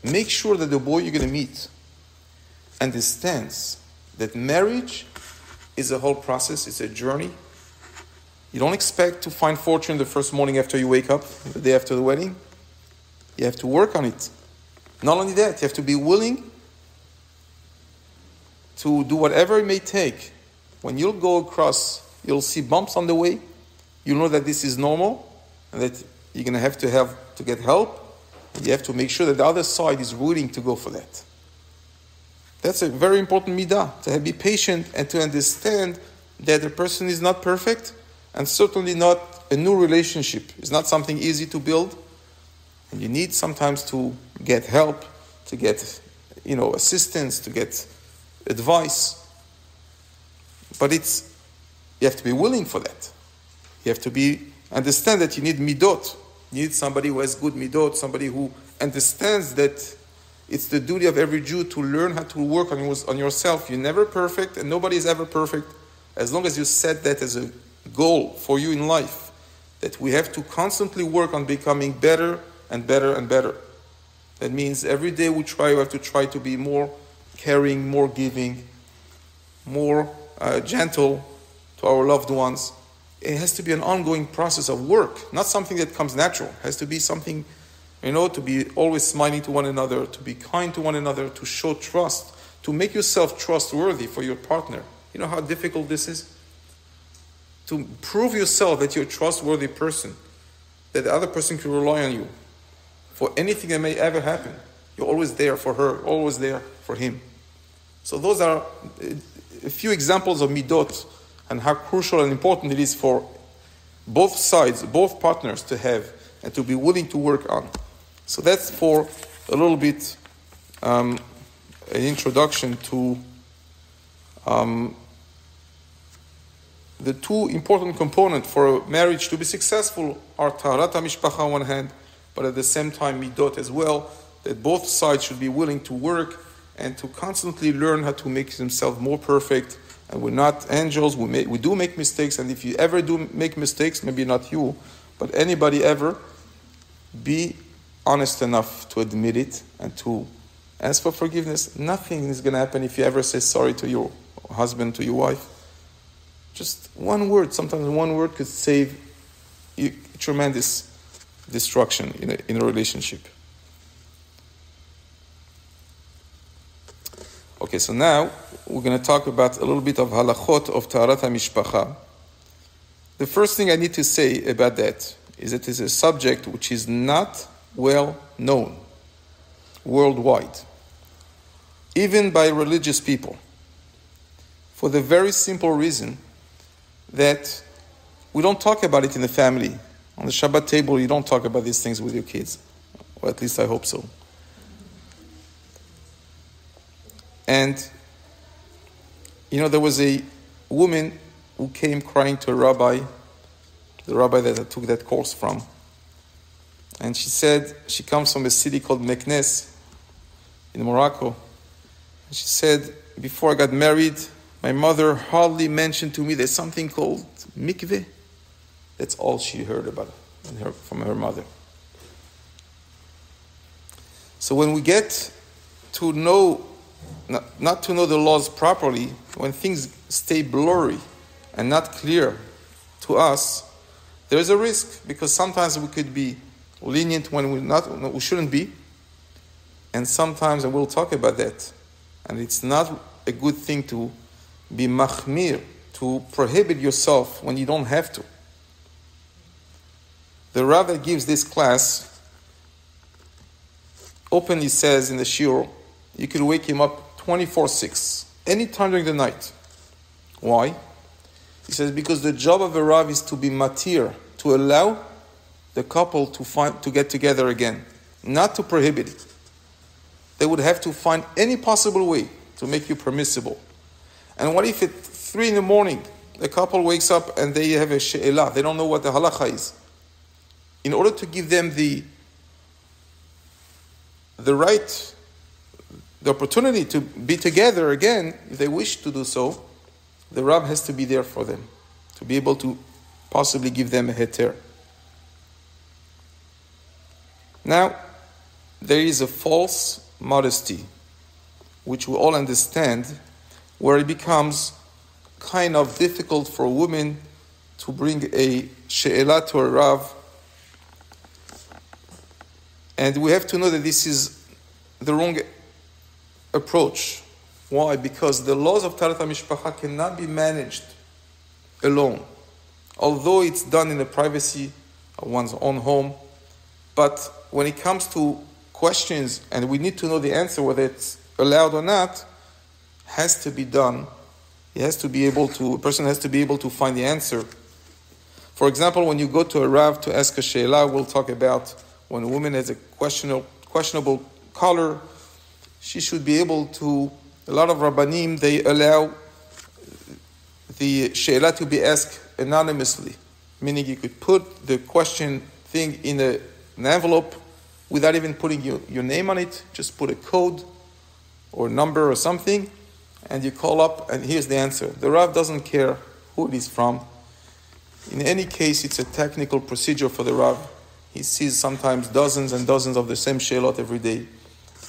make sure that the boy you're going to meet understands that marriage is a whole process, it's a journey. You don't expect to find fortune the first morning after you wake up, the day after the wedding. You have to work on it. Not only that, you have to be willing to do whatever it may take. When you'll go across, you'll see bumps on the way. You know that this is normal and that you're going to have to get help. You have to make sure that the other side is willing to go for that. That's a very important midah, to be patient and to understand that the person is not perfect and certainly not a new relationship. It's not something easy to build. And you need sometimes to get help, to get, assistance, to get advice. But you have to be willing for that. You have to understand that you need midot. You need somebody who has good midot, somebody who understands that it's the duty of every Jew to learn how to work on yourself. You're never perfect, and nobody is ever perfect. As long as you set that as a goal for you in life, that we have to constantly work on becoming better and better and better. That means every day we have to try to be more caring, more giving, more gentle to our loved ones. It has to be an ongoing process of work, not something that comes natural. It has to be something, to be always smiling to one another, to be kind to one another, to show trust, to make yourself trustworthy for your partner. You know how difficult this is? To prove yourself that you're a trustworthy person, that the other person can rely on you for anything that may ever happen. You're always there for her, always there for him. So those are a few examples of midot and how crucial and important it is for both sides, both partners to have and to be willing to work on. So that's for a little bit an introduction to the two important components for a marriage to be successful are taharat, hamishpacha on one hand, but at the same time midot as well, that both sides should be willing to work and to constantly learn how to make themselves more perfect. And we're not angels, we do make mistakes, and if you ever do make mistakes, maybe not you, but anybody ever, be honest enough to admit it and to ask for forgiveness. Nothing is going to happen if you ever say sorry to your husband, to your wife. Just one word, sometimes one word could save tremendous destruction in a relationship. Okay, so now we're going to talk about a little bit of halachot of taharat hamishpacha. The first thing I need to say about that is that it is a subject which is not well known worldwide, even by religious people, for the very simple reason that we don't talk about it in the family. On the Shabbat table, you don't talk about these things with your kids, or at least I hope so. And, there was a woman who came crying to a rabbi, the rabbi that I took that course from. And she said, she comes from a city called Meknes in Morocco. And she said, before I got married, my mother hardly mentioned to me there's something called mikveh. That's all she heard about from her mother. So when we get to know, not to know the laws properly, when things stay blurry and not clear to us, there is a risk, because sometimes we could be lenient when we shouldn't be, and sometimes, and we'll talk about that, and it's not a good thing to be machmir, to prohibit yourself when you don't have to. The Rav that gives this class openly says in the Shiur, you could wake him up 24/6, any time during the night. Why? He says, because the job of a Rav is to be matir, to allow the couple to get together again, not to prohibit it. They would have to find any possible way to make you permissible. And what if at 3 a.m, the couple wakes up and they have a she'elah, they don't know what the halacha is? In order to give them the right, the opportunity to be together again, if they wish to do so, the Rav has to be there for them, to be able to possibly give them a heter. Now, there is a false modesty, which we all understand, where it becomes kind of difficult for a woman to bring a she'elah to a Rav. And we have to know that this is the wrong approach. Why? Because the laws of taharat hamishpacha cannot be managed alone. Although it's done in the privacy of one's own home, but when it comes to questions and we need to know the answer, whether it's allowed or not, has to be done. A person has to be able to find the answer. For example, when you go to a Rav to ask a she'elah, we'll talk about when a woman has a questionable color, she should be able to, a lot of Rabbanim, they allow the she'elah to be asked anonymously, meaning you could put the question thing in an envelope without even putting your name on it, just put a code or number or something, and you call up and here's the answer. The Rav doesn't care who it is from. In any case, it's a technical procedure for the Rav. He sees sometimes dozens and dozens of the same she'elot every day,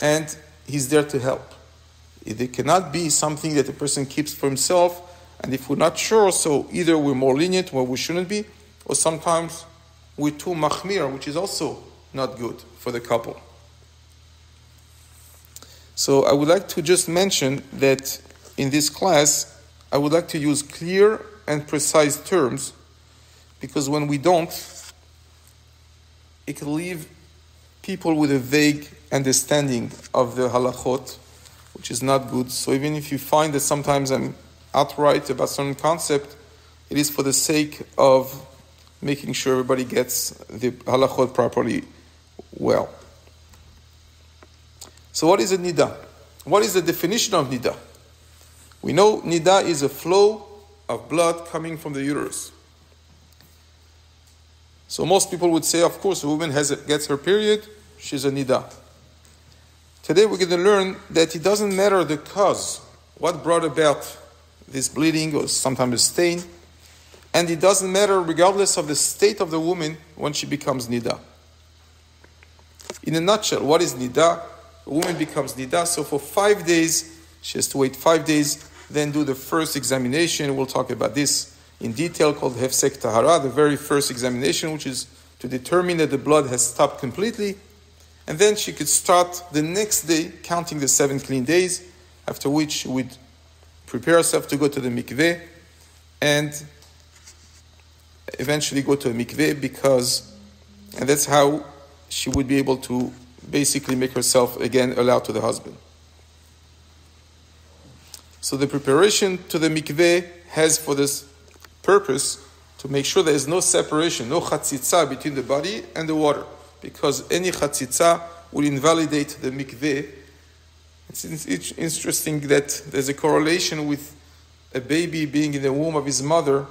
and he's there to help. It cannot be something that a person keeps for himself, and if we're not sure, so either we're more lenient where we shouldn't be, or sometimes we're too machmir, which is also not good for the couple. So I would like to just mention that in this class, I would like to use clear and precise terms, because when we don't, it can leave people with a vague understanding of the halachot, which is not good. So even if you find that sometimes I'm outright about certain concept, it is for the sake of making sure everybody gets the halachot properly well. So what is a nida? What is the definition of nida? We know nida is a flow of blood coming from the uterus. So most people would say, of course, a woman gets her period, she's a nida. Today we're going to learn that it doesn't matter the cause, what brought about this bleeding or sometimes a stain, and it doesn't matter regardless of the state of the woman when she becomes nida. In a nutshell, what is nida? A woman becomes nida, so for 5 days, she has to wait 5 days, then do the first examination. We'll talk about this in detail, called hefsek taharat, the very first examination, which is to determine that the blood has stopped completely. And then she could start the next day counting the 7 clean days, after which she would prepare herself to go to the mikveh and eventually go to a mikveh and that's how she would be able to basically make herself again allowed to the husband. So the preparation to the mikveh has for this purpose to make sure there is no separation, no chatzitza between the body and the water, because any chatzitza will invalidate the mikveh. It's interesting that there's a correlation with a baby being in the womb of his mother,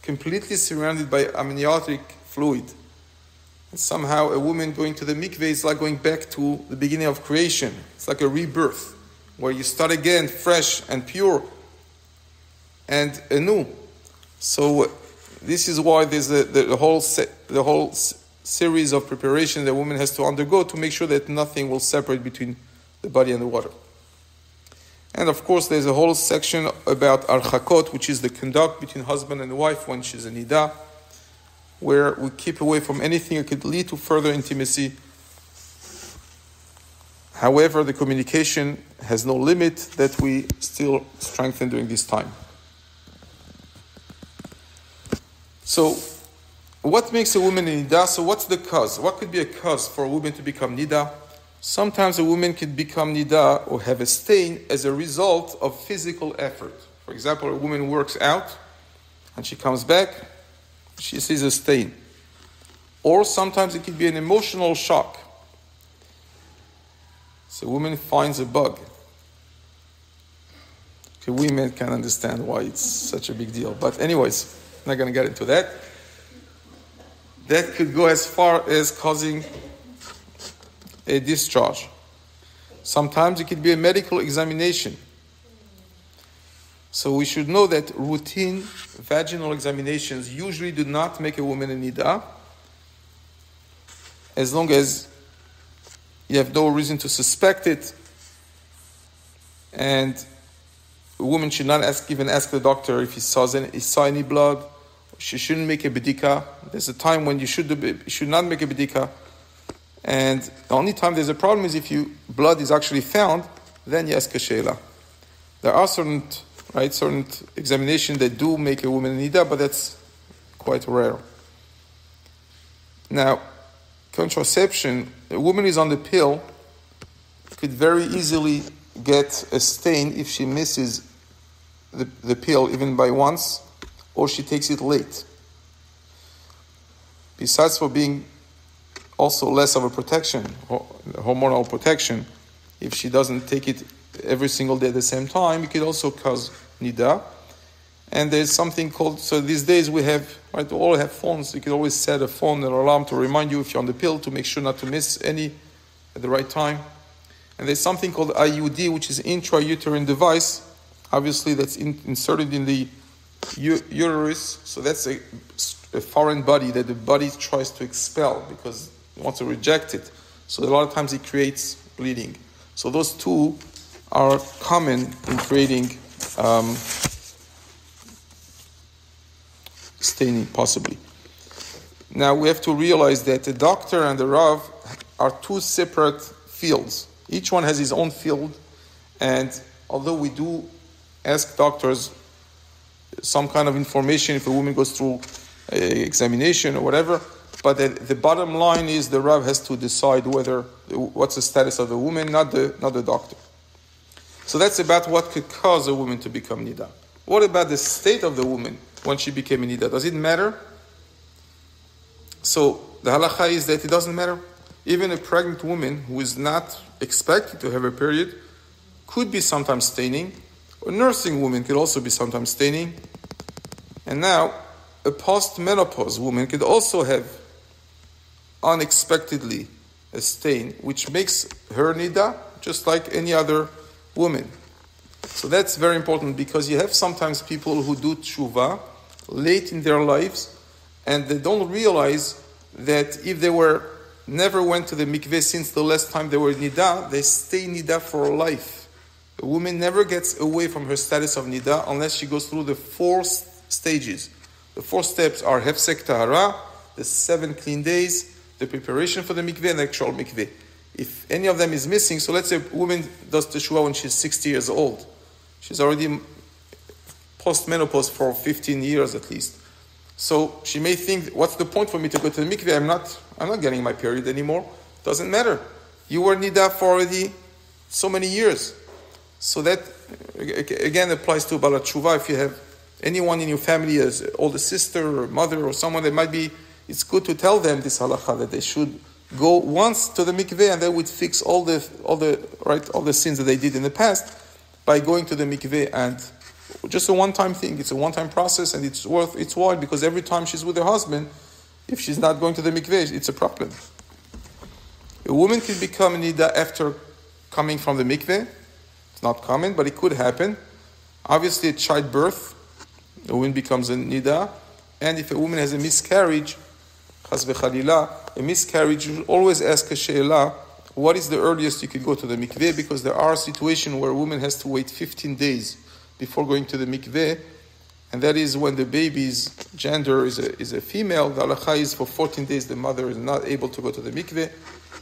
completely surrounded by amniotic fluid. And somehow a woman going to the mikveh is like going back to the beginning of creation. It's like a rebirth, where you start again fresh and pure and anew. So this is why there's the whole series of preparation that a woman has to undergo to make sure that nothing will separate between the body and the water. And of course there's a whole section about archakot, which is the conduct between husband and wife when she's a nida, where we keep away from anything that could lead to further intimacy. However, the communication has no limit that we still strengthen during this time. So, what makes a woman a nida? So what's the cause? What could be a cause for a woman to become nida? Sometimes a woman could become nida or have a stain as a result of physical effort. For example, a woman works out and she comes back, she sees a stain. Or sometimes it could be an emotional shock. So a woman finds a bug. Okay, women can understand why it's such a big deal. But anyways, I'm not going to get into that. That could go as far as causing a discharge. Sometimes it could be a medical examination. So we should know that routine vaginal examinations usually do not make a woman a nida, as long as you have no reason to suspect it, and a woman should not even ask the doctor if he saw any blood. She shouldn't make a bedika. There's a time when you should not make a bedika. And the only time there's a problem is if blood is actually found, then you ask a sheila. There are certain examinations that do make a woman nida, but that's quite rare. Now, contraception, a woman is on the pill, could very easily get a stain if she misses the pill even by once, or she takes it late. Besides for being also less of a protection, hormonal protection, if she doesn't take it every single day at the same time, it could also cause nida. And there's something called, so these days we all have phones. You can always set a phone, an alarm to remind you if you're on the pill, to make sure not to miss any at the right time. And there's something called IUD, which is intrauterine device. Obviously, that's inserted in the uterus. So that's a foreign body that the body tries to expel because it wants to reject it. So a lot of times it creates bleeding. So those two are common in creating staining, possibly. Now we have to realize that the doctor and the Rav are two separate fields. Each one has his own field, and although we do ask doctors some kind of information if a woman goes through an examination or whatever, but the bottom line is the Rav has to decide what's the status of the woman, not the doctor. So that's about what could cause a woman to become nida. What about the state of the woman when she became a nida? Does it matter? So the halakha is that it doesn't matter. Even a pregnant woman who is not expected to have a period could be sometimes staining. A nursing woman could also be sometimes staining. And now, a post-menopause woman could also have unexpectedly a stain, which makes her nida just like any other woman. So that's very important, because you have sometimes people who do tshuva late in their lives, and they don't realize that if they never went to the mikveh since the last time they were nida, they stay nida for life. A woman never gets away from her status of nida unless she goes through the 4 stages. The 4 steps are hefsek taharat, the 7 clean days, the preparation for the mikveh, and the actual mikveh. If any of them is missing, so let's say a woman does teshuvah when she's 60 years old. She's already post-menopause for 15 years at least. So she may think, what's the point for me to go to the mikveh? I'm not getting my period anymore. Doesn't matter. You were nida for already so many years. So that, again, applies to Balat Tshuva. If you have anyone in your family as an older sister or mother or someone that might be, it's good to tell them this halakha, that they should go once to the mikveh, and that would fix all the sins that they did in the past by going to the mikveh. And just a one-time thing. It's a one-time process, and it's worth its while, because every time she's with her husband, if she's not going to the mikveh, it's a problem. A woman can become nida after coming from the mikveh. It's not common, but it could happen. Obviously, at childbirth, a woman becomes a nida. And if a woman has a miscarriage, chas v'chalila, a miscarriage, you always ask a she'ela, what is the earliest you could go to the mikveh? Because there are situations where a woman has to wait 15 days before going to the mikveh, and that is when the baby's gender is a female. The halakha is for 14 days the mother is not able to go to the mikveh.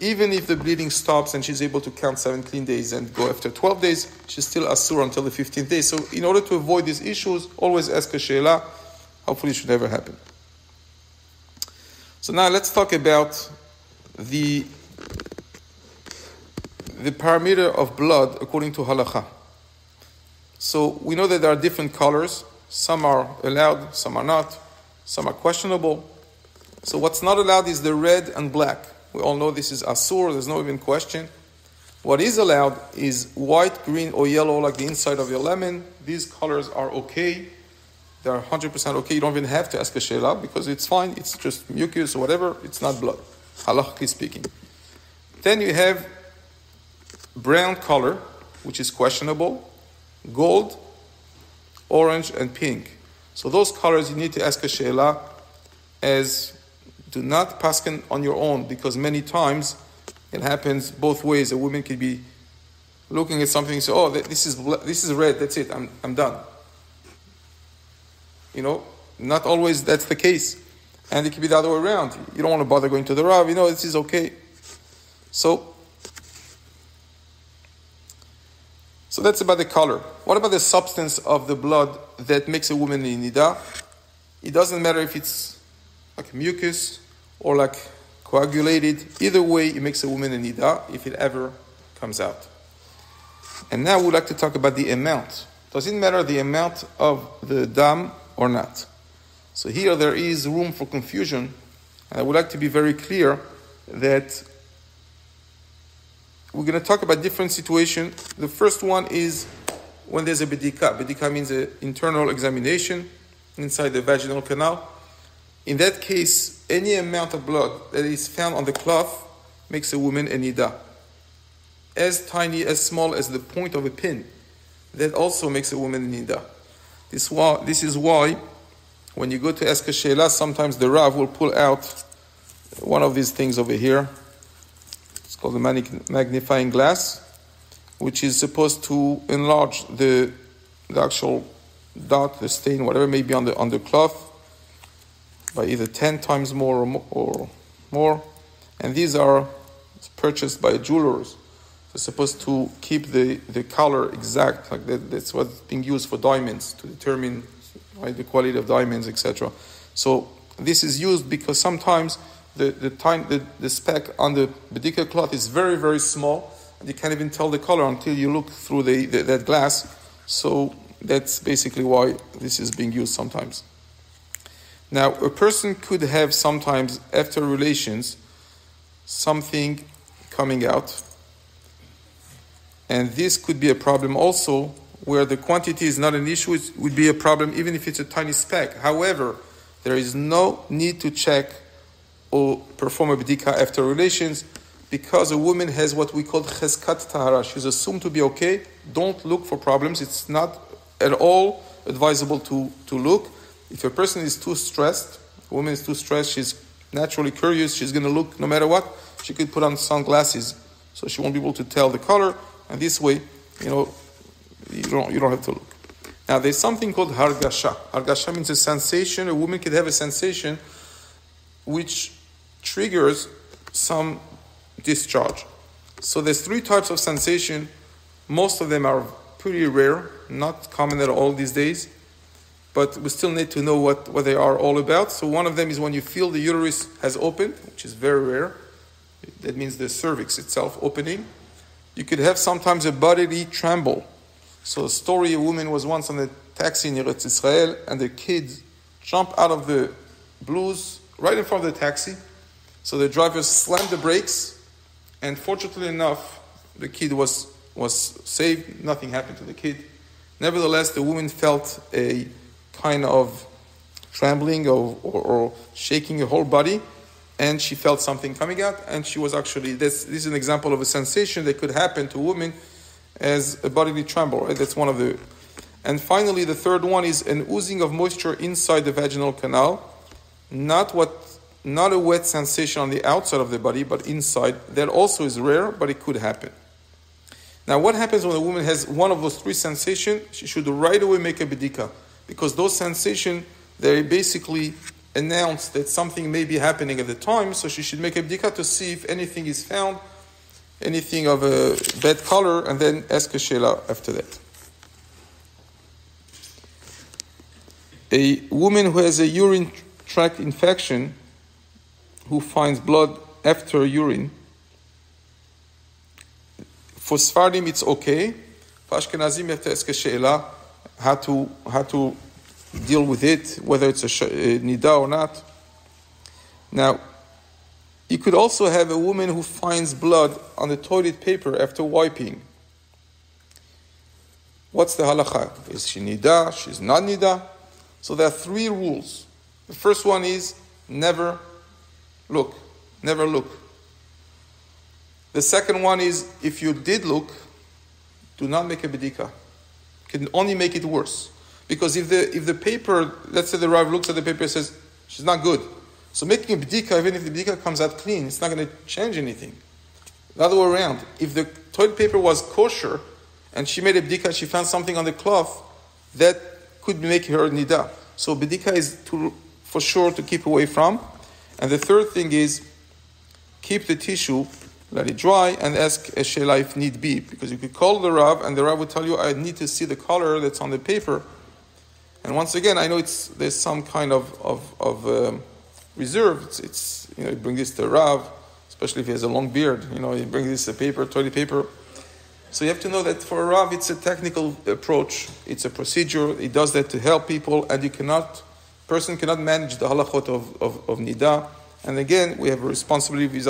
Even if the bleeding stops and she's able to count 7 clean days and go after 12 days, she's still asur until the 15th day. So in order to avoid these issues, always ask a she'ela. Hopefully it should never happen. So now let's talk about the parameter of blood according to halakha. So we know that there are different colors. Some are allowed, some are not. Some are questionable. So what's not allowed is the red and black. We all know this is asur, there's no even question. What is allowed is white, green, or yellow, like the inside of your lemon. These colors are okay. They're 100% okay. You don't even have to ask a she'ela, because it's fine. It's just mucus or whatever. It's not blood, halachically speaking. Then you have brown color, which is questionable, gold, orange, and pink. So those colors you need to ask a she'ela, as do not paskin on your own, because many times It happens both ways. A woman could be looking at something and say, oh, this is red, that's it, I'm done. Not always that's the case. And it could be the other way around. You don't want to bother going to the Rav, this is okay. So that's about the color. What about the substance of the blood that makes a woman in nida? It doesn't matter if it's like mucus or like coagulated. Either way, it makes a woman in nida if it ever comes out. And now we'd like to talk about the amount. Does it matter the amount of the dam or not? So here there is room for confusion. And I would like to be very clear that we're going to talk about different situations. The first one is when there's a bedika. Bedika means an internal examination inside the vaginal canal. In that case, any amount of blood that is found on the cloth makes a woman a nida. As tiny, as small as the point of a pin, that also makes a woman a nida. This is why when you go to ask a sheila, sometimes the Rav will pull out one of these things over here. It's called the magnifying glass, which is supposed to enlarge the actual dot, the stain, whatever may be on the cloth, by either 10 times more or more. And these are purchased by jewelers. They're supposed to keep the color exact, like that's what's being used for diamonds to determine the quality of diamonds, etc. So this is used because sometimes the speck on the bedika cloth is very, very small, and you can't even tell the color until you look through that glass. So that's basically why this is being used sometimes. Now, a person could have sometimes, after relations, something coming out. And this could be a problem also, where the quantity is not an issue. It would be a problem even if it's a tiny speck. However, there is no need to check or perform a bedika after relations, because a woman has what we call cheskat taharat. She's assumed to be okay. Don't look for problems. It's not at all advisable to look. If a person is too stressed, a woman is too stressed, she's naturally curious, she's going to look no matter what. She could put on sunglasses so she won't be able to tell the color. And this way, you don't have to look. Now, there's something called hargasha. Hargasha means a sensation. A woman could have a sensation which triggers some discharge. So there's 3 types of sensation. Most of them are pretty rare, not common at all these days. But we still need to know what they are all about. So one of them is when you feel the uterus has opened, which is very rare. That means the cervix itself opening. You could have sometimes a bodily tremble. So a story, a woman was once on a taxi in Eretz Israel, and the kid jumped out of the blues right in front of the taxi. So the driver slammed the brakes, and fortunately enough, the kid was saved. Nothing happened to the kid. Nevertheless, the woman felt a kind of trembling or shaking her whole body, and she felt something coming out, and she was actually, this is an example of a sensation that could happen to a woman as a bodily tremble, right? That's one of the... And finally, the third one is an oozing of moisture inside the vaginal canal. Not a wet sensation on the outside of the body, but inside. That also is rare, but it could happen. Now, what happens when a woman has one of those 3 sensations? She should right away make a bedika, because those sensations, they basically announce that something may be happening at the time, so she should make a bedika to see if anything is found, anything of a bad color, and then ask a sheila after that. A woman who has a urine tract infection, who finds blood after urine, for Sfardim it's okay. For Ashkenazim you have to ask a sheila how to deal with it, whether it's a nida or not. Now, you could also have a woman who finds blood on the toilet paper after wiping. What's the halakha? Is she nida? She's not nida? So there are 3 rules. The first one is never look. Never look. The second one is, if you did look, do not make a bedika. Can only make it worse. Because if the paper, let's say the Rav looks at the paper and says, she's not good. So making a bedika, even if the bedika comes out clean, it's not going to change anything. The other way around. If the toilet paper was kosher and she made a bdika, she found something on the cloth, that could make her nida. So bdika is for sure to keep away from. And the third thing is keep the tissue, let it dry, and ask a shelah if need be. Because you could call the Rav, and the Rav would tell you, I need to see the color that's on the paper. And once again, I know there's some kind of reserve. It's you bring this to Rav, especially if he has a long beard. You bring this toilet paper. So you have to know that for a Rav, it's a technical approach. It's a procedure. He does that to help people, and person cannot manage the halachot of nida. And again, we have a responsibility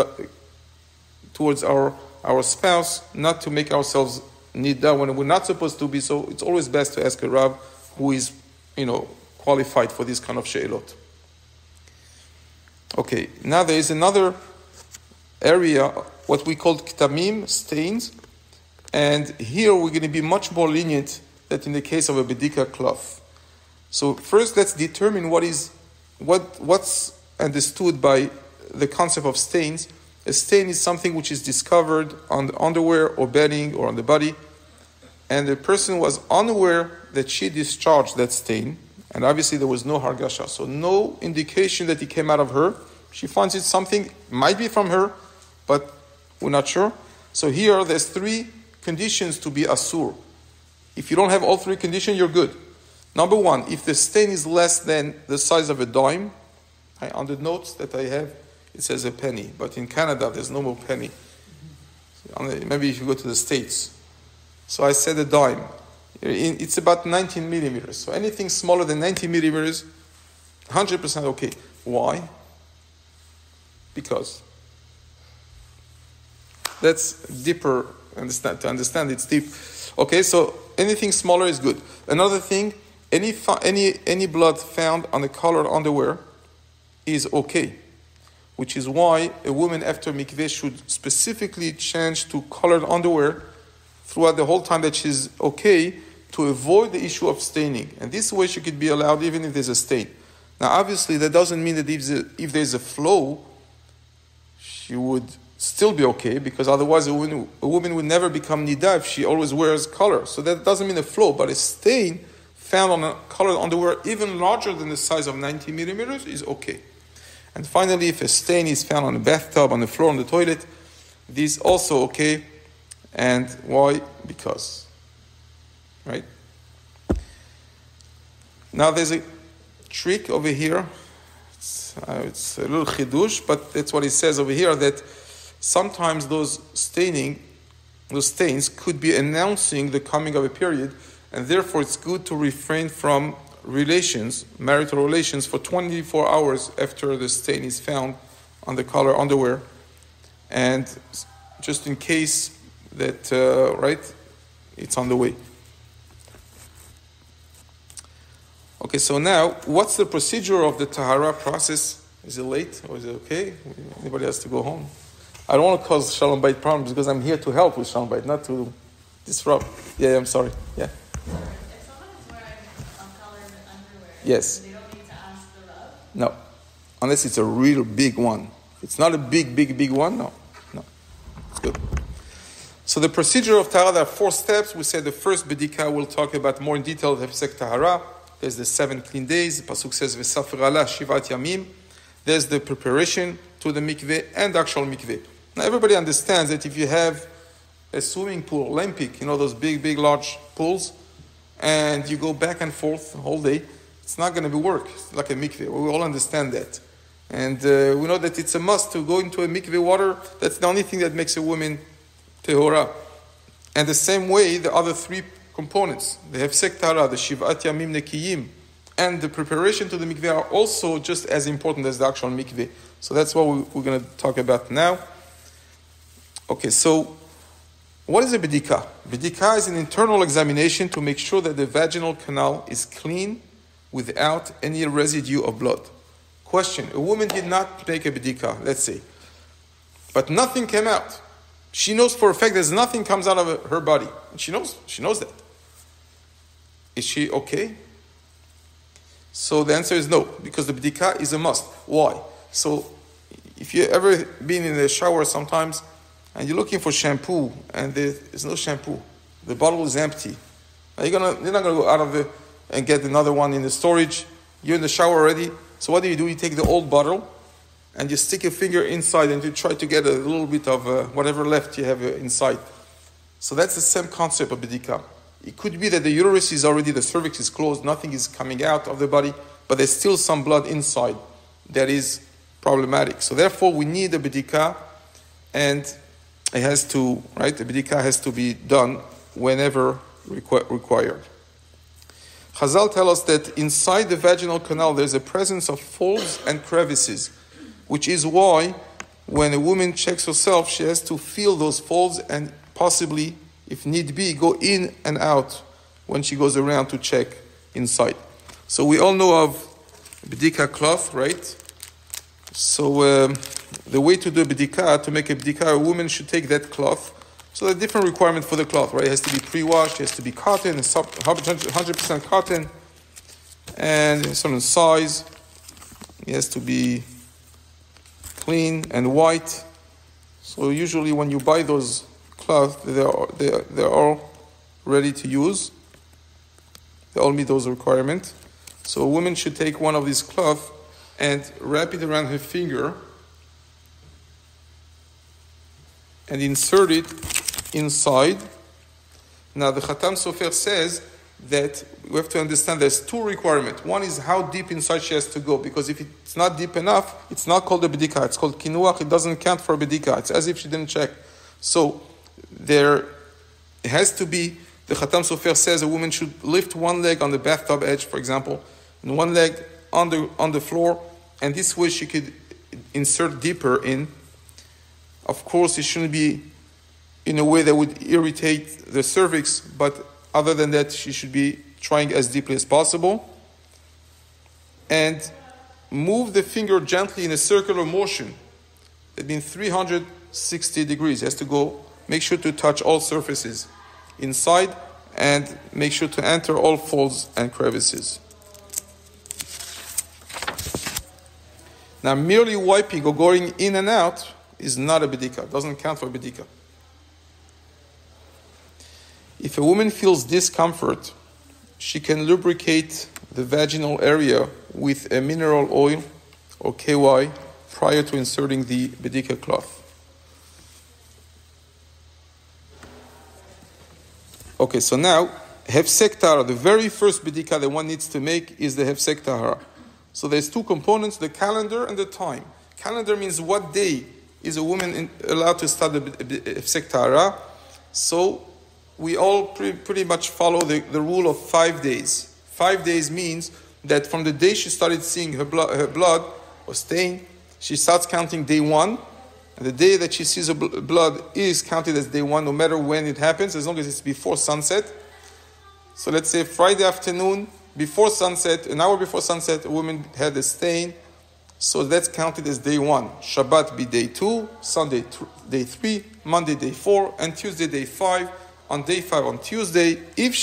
towards our spouse not to make ourselves nida when we're not supposed to be. So it's always best to ask a Rav who is, qualified for this kind of she'elot. Okay, now there is another area, what we call ktamim, stains. And here we're going to be much more lenient than in the case of a bedika cloth. So first let's determine what's understood by the concept of stains. A stain is something which is discovered on the underwear or bedding or on the body, and the person was unaware that she discharged that stain, and obviously there was no hargasha, so no indication that it came out of her. She finds it something, might be from her, but we're not sure. So here there's 3 conditions to be asur. If you don't have all 3 conditions, you're good. Number 1, if the stain is less than the size of a dime, on the notes that I have, it says a penny, but in Canada there's no more penny. Maybe if you go to the States. So I said a dime. It's about 19 millimeters. So anything smaller than 19 millimeters, 100% okay. Why? Because that's deeper. To understand it's deep. Okay, so anything smaller is good. Another thing, any blood found on the colored underwear is okay, which is why a woman after mikveh should specifically change to colored underwear throughout the whole time that she's okay, to avoid the issue of staining. And this way she could be allowed even if there's a stain. Now obviously that doesn't mean that if there's a flow, she would still be okay, because otherwise a woman would never become nida if she always wears color. So that doesn't mean a flow, but a stain found on a colored underwear even larger than the size of 90 millimeters is okay. And finally, if a stain is found on a bathtub, on the floor, on the toilet, this is also okay. And why? Because. Right? Now there's a trick over here. It's a little chidush, but that's what it says over here, that sometimes those stains could be announcing the coming of a period, and therefore it's good to refrain from marital relations for 24 hours after the stain is found on the collar underwear, and just in case that, it's on the way. Okay, so now, what's the procedure of the taharat process? Is it late or is it okay? Anybody has to go home? I don't want to cause shalom bayit problems because I'm here to help with shalom bayit, not to disrupt. Yeah, I'm sorry. Yeah. If someone is wearing colored underwear, yes. They don't need to ask the Rav? No. Unless it's a real big one. It's not a big one, no. It's good. So the procedure of tahara, there are 4 steps. We said the first bedika we'll talk about more in detail, the hefsek tahara. There's the 7 clean days. The pasuk says, V'safer ala shivat yamim. There's the preparation to the mikveh and the actual mikveh. Now everybody understands that if you have a swimming pool, Olympic, those big, large pools, and you go back and forth the whole day, it's not going to be work. It's like a mikveh. We all understand that. And we know that it's a must to go into a mikveh water. That's the only thing that makes a woman tehora. And the same way, the other 3 components, the hefsek tahara, the shivat yamim nekiyim, and the preparation to the mikveh are also just as important as the actual mikveh. So that's what we're going to talk about now. Okay, so what is a bedika? Bedika is an internal examination to make sure that the vaginal canal is clean without any residue of blood. Question, a woman did not make a bedika, let's say, but nothing came out. She knows for a fact there's nothing comes out of her body. And she knows that. Is she okay? So the answer is no, because the bedika is a must. Why? So if you've ever been in the shower sometimes, and you're looking for shampoo, and there's no shampoo. The bottle is empty. Now you're not going to go out of and get another one in the storage. You're in the shower already. So what do? You take the old bottle, and you stick your finger inside, and you try to get a little bit of whatever left you have inside. So that's the same concept of bedika. It could be that the uterus is already, the cervix is closed, nothing is coming out of the body, but there's still some blood inside that is problematic. So therefore, we need a bedika, and it has to, right? The bedika has to be done whenever required. Chazal tell us that inside the vaginal canal there's a presence of folds and crevices, which is why when a woman checks herself, she has to feel those folds and possibly, if need be, go in and out when she goes around to check inside. So we all know of bedika cloth, right? So the way to do a bedika, to make a bedika, a woman should take that cloth. So there are different requirements for the cloth, right? It has to be pre-washed, it has to be cotton, 100% cotton, and a certain size. It has to be clean and white. So usually when you buy those cloth, they're all ready to use. They all meet those requirements. So a woman should take one of these cloth and wrap it around her finger and insert it inside. Now the Khatam Sofer says that we have to understand there's two requirements. One is how deep inside she has to go, because if it's not deep enough, it's not called a bedika, it's called kinuach, it doesn't count for a bedika, it's as if she didn't check. So there has to be, the Khatam Sofer says a woman should lift one leg on the bathtub edge, for example, and one leg on the floor, and this way she could insert deeper in. Of course, it shouldn't be in a way that would irritate the cervix, but other than that, she should be trying as deeply as possible. And move the finger gently in a circular motion. That means 360 degrees. It has to go, make sure to touch all surfaces inside, and make sure to enter all folds and crevices. Now, merely wiping or going in and out is not a bedika. It doesn't count for a bedika. If a woman feels discomfort, she can lubricate the vaginal area with a mineral oil or KY prior to inserting the bedika cloth. Okay, so now, hefsek tahara, the very first bedika that one needs to make is the hefsek tahara. So there's two components, the calendar and the time. Calendar means what day is a woman allowed to start the hefsek tahara. So we all pretty much follow the rule of 5 days. 5 days means that from the day she started seeing her blood or stain, she starts counting day one. And the day that she sees her blood is counted as day one, no matter when it happens, as long as it's before sunset. So let's say Friday afternoon, before sunset, an hour before sunset, a woman had a stain. So that's counted as day one. Shabbat be day 2, Sunday day 3, Monday day 4, and Tuesday day 5. On day 5, on Tuesday, if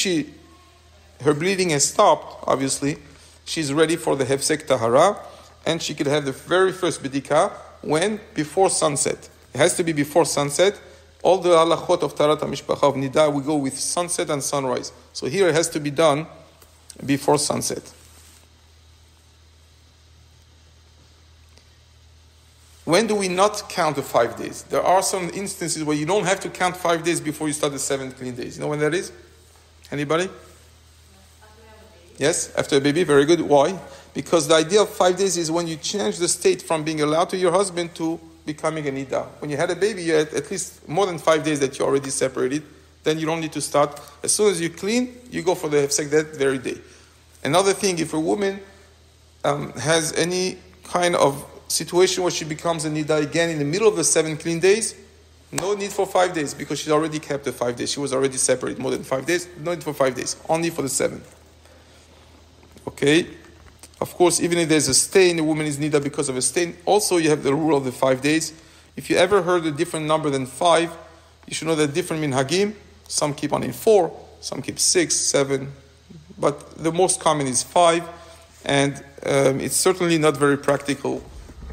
her bleeding has stopped, obviously, she's ready for the hefsek tahara, and she could have the very first bedika when? Before sunset. It has to be before sunset. All the halachot of taharat, hamishpacha, of nida, we go with sunset and sunrise. So here it has to be done before sunset. When do we not count the 5 days? There are some instances where you don't have to count 5 days before you start the 7 clean days. You know when that is? Anybody? Yes, after a baby. Very good. Why? Because the idea of 5 days is when you change the state from being allowed to your husband to becoming a nida. When you had a baby, you had at least more than 5 days that you already separated. Then you don't need to start. As soon as you clean, you go for the hefsek that very day. Another thing, if a woman has any kind of situation where she becomes a nida again in the middle of the 7 clean days, no need for 5 days, because she's already kept the 5 days. She was already separated more than 5 days. No need for 5 days, only for the 7. Okay? Of course, even if there's a stain, a woman is nida because of a stain. Also, you have the rule of the 5 days. If you ever heard a different number than 5, you should know that different minhagim. Some keep on in 4, some keep 6, 7, but the most common is 5, and it's certainly not very practical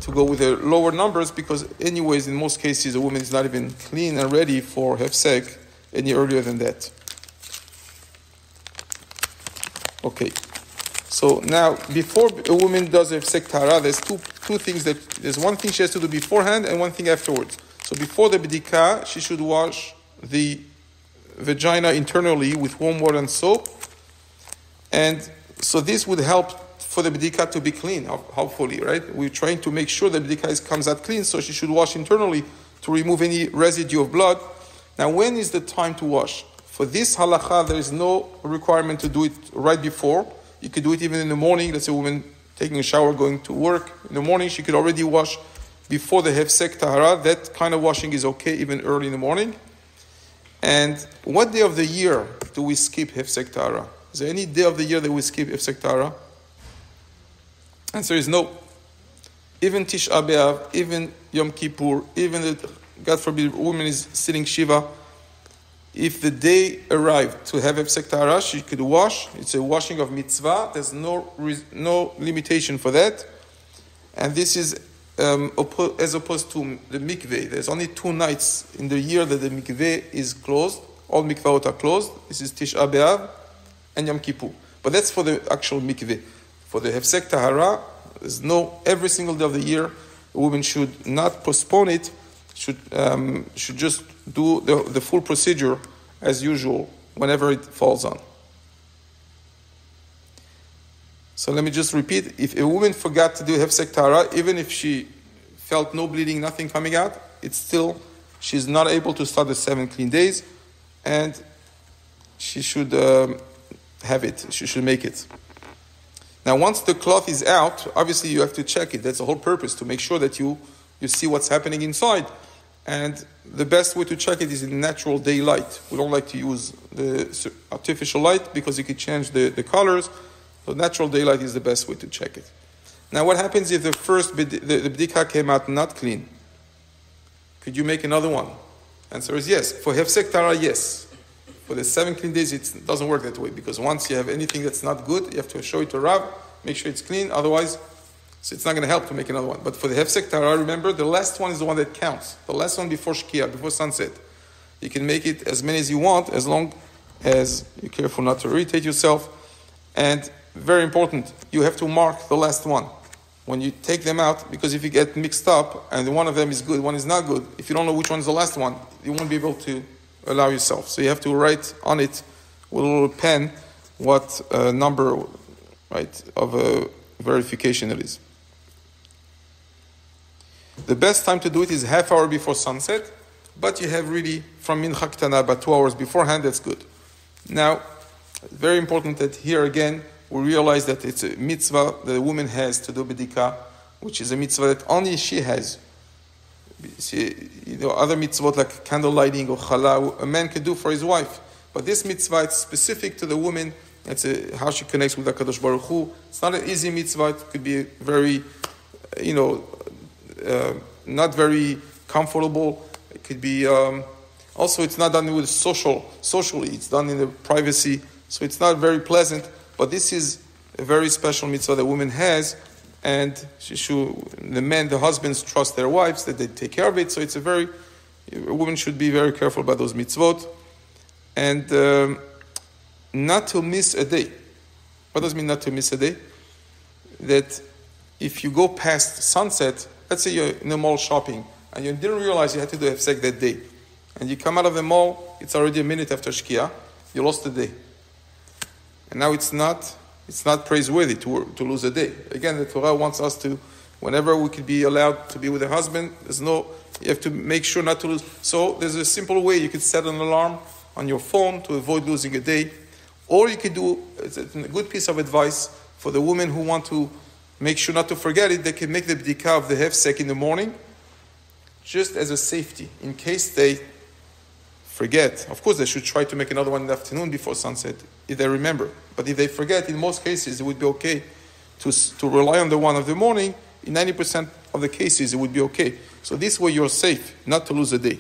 to go with the lower numbers because anyways, in most cases, a woman is not even clean and ready for hefsek any earlier than that. Okay. So now, before a woman does hefsek tahara, there's two things there's one thing she has to do beforehand and one thing afterwards. So before the b'dika, she should wash the vagina internally with warm water and soap. And so this would help for the b'dika to be clean, hopefully, right? We're trying to make sure the b'dika comes out clean, so she should wash internally to remove any residue of blood. Now, when is the time to wash? For this halakha, there is no requirement to do it right before. You could do it even in the morning. Let's say a woman taking a shower, going to work. In the morning, she could already wash before the hefsek tahara. That kind of washing is okay, even early in the morning. And what day of the year do we skip hefsek tahara? Is there any day of the year that we skip hefsek tahara? Answer is no. Even Tisha B'Av, even Yom Kippur, even God forbid, a woman is sitting Shiva. If the day arrived to have hefsek tahara, she could wash. It's a washing of mitzvah. There's no limitation for that. And this is as opposed to the mikveh. There's only 2 nights in the year that the mikveh is closed. All mikvahot are closed. This is Tisha B'Av and Yom Kippur. But that's for the actual mikveh. For the hefsek tahara, there's no, every single day of the year, a woman should not postpone it, should just do the full procedure as usual whenever it falls on. So let me just repeat, if a woman forgot to do hefsek tahara, even if she felt no bleeding, nothing coming out, it's still, she's not able to start the 7 clean days, and she should have it, she should make it. Now, once the cloth is out, obviously you have to check it. That's the whole purpose, to make sure that you see what's happening inside. And the best way to check it is in natural daylight. We don't like to use the artificial light because it could change the colors. So natural daylight is the best way to check it. Now, what happens if the b'dika came out not clean? Could you make another one? Answer is yes. For hefsek tahara, yes. For the 7 clean days, it doesn't work that way, because once you have anything that's not good, you have to show it to Rav, make sure it's clean, otherwise, so it's not going to help to make another one. But for the hefsek tahara, remember, the last one is the one that counts. The last one before shkia, before sunset. You can make it as many as you want, as long as you're careful not to irritate yourself. And very important, you have to mark the last one when you take them out, because if you get mixed up and one of them is good, one is not good, if you don't know which one is the last one, you won't be able to allow yourself. So you have to write on it with a little pen what number, right, of verification it is. The best time to do it is half hour before sunset, but you have really from mincha ktana about 2 hours beforehand. That's good. Now, very important that here again we realize that it's a mitzvah that a woman has to do b'dika, which is a mitzvah that only she has. See, other mitzvot like candle lighting or challah, a man can do for his wife. But this mitzvah, it's specific to the woman. It's how she connects with HaKadosh Baruch Hu. It's not an easy mitzvah. It could be very, not very comfortable. It could be, also it's not done with socially. It's done in the privacy. So it's not very pleasant. But this is a very special mitzvah that woman has. And the husbands trust their wives that they take care of it. So it's a woman should be very careful about those mitzvot. And not to miss a day. What does it mean not to miss a day? That if you go past sunset, let's say you're in the mall shopping, and you didn't realize you had to do hefsek that day. And you come out of the mall, it's already a minute after shkia, you lost the day. And now it's not praiseworthy to lose a day. Again, the Torah wants us to, whenever we could be allowed to be with a husband, you have to make sure not to lose. So there's a simple way. You could set an alarm on your phone to avoid losing a day. Or you could do, it's a good piece of advice for the women who want to make sure not to forget it, they can make the b'dika of the hefsek in the morning, just as a safety, in case they forget. Of course, they should try to make another one in the afternoon before sunset, if they remember. But if they forget, in most cases, it would be okay to rely on the one of the morning. In 90% of the cases, it would be okay. So this way you're safe, not to lose a day.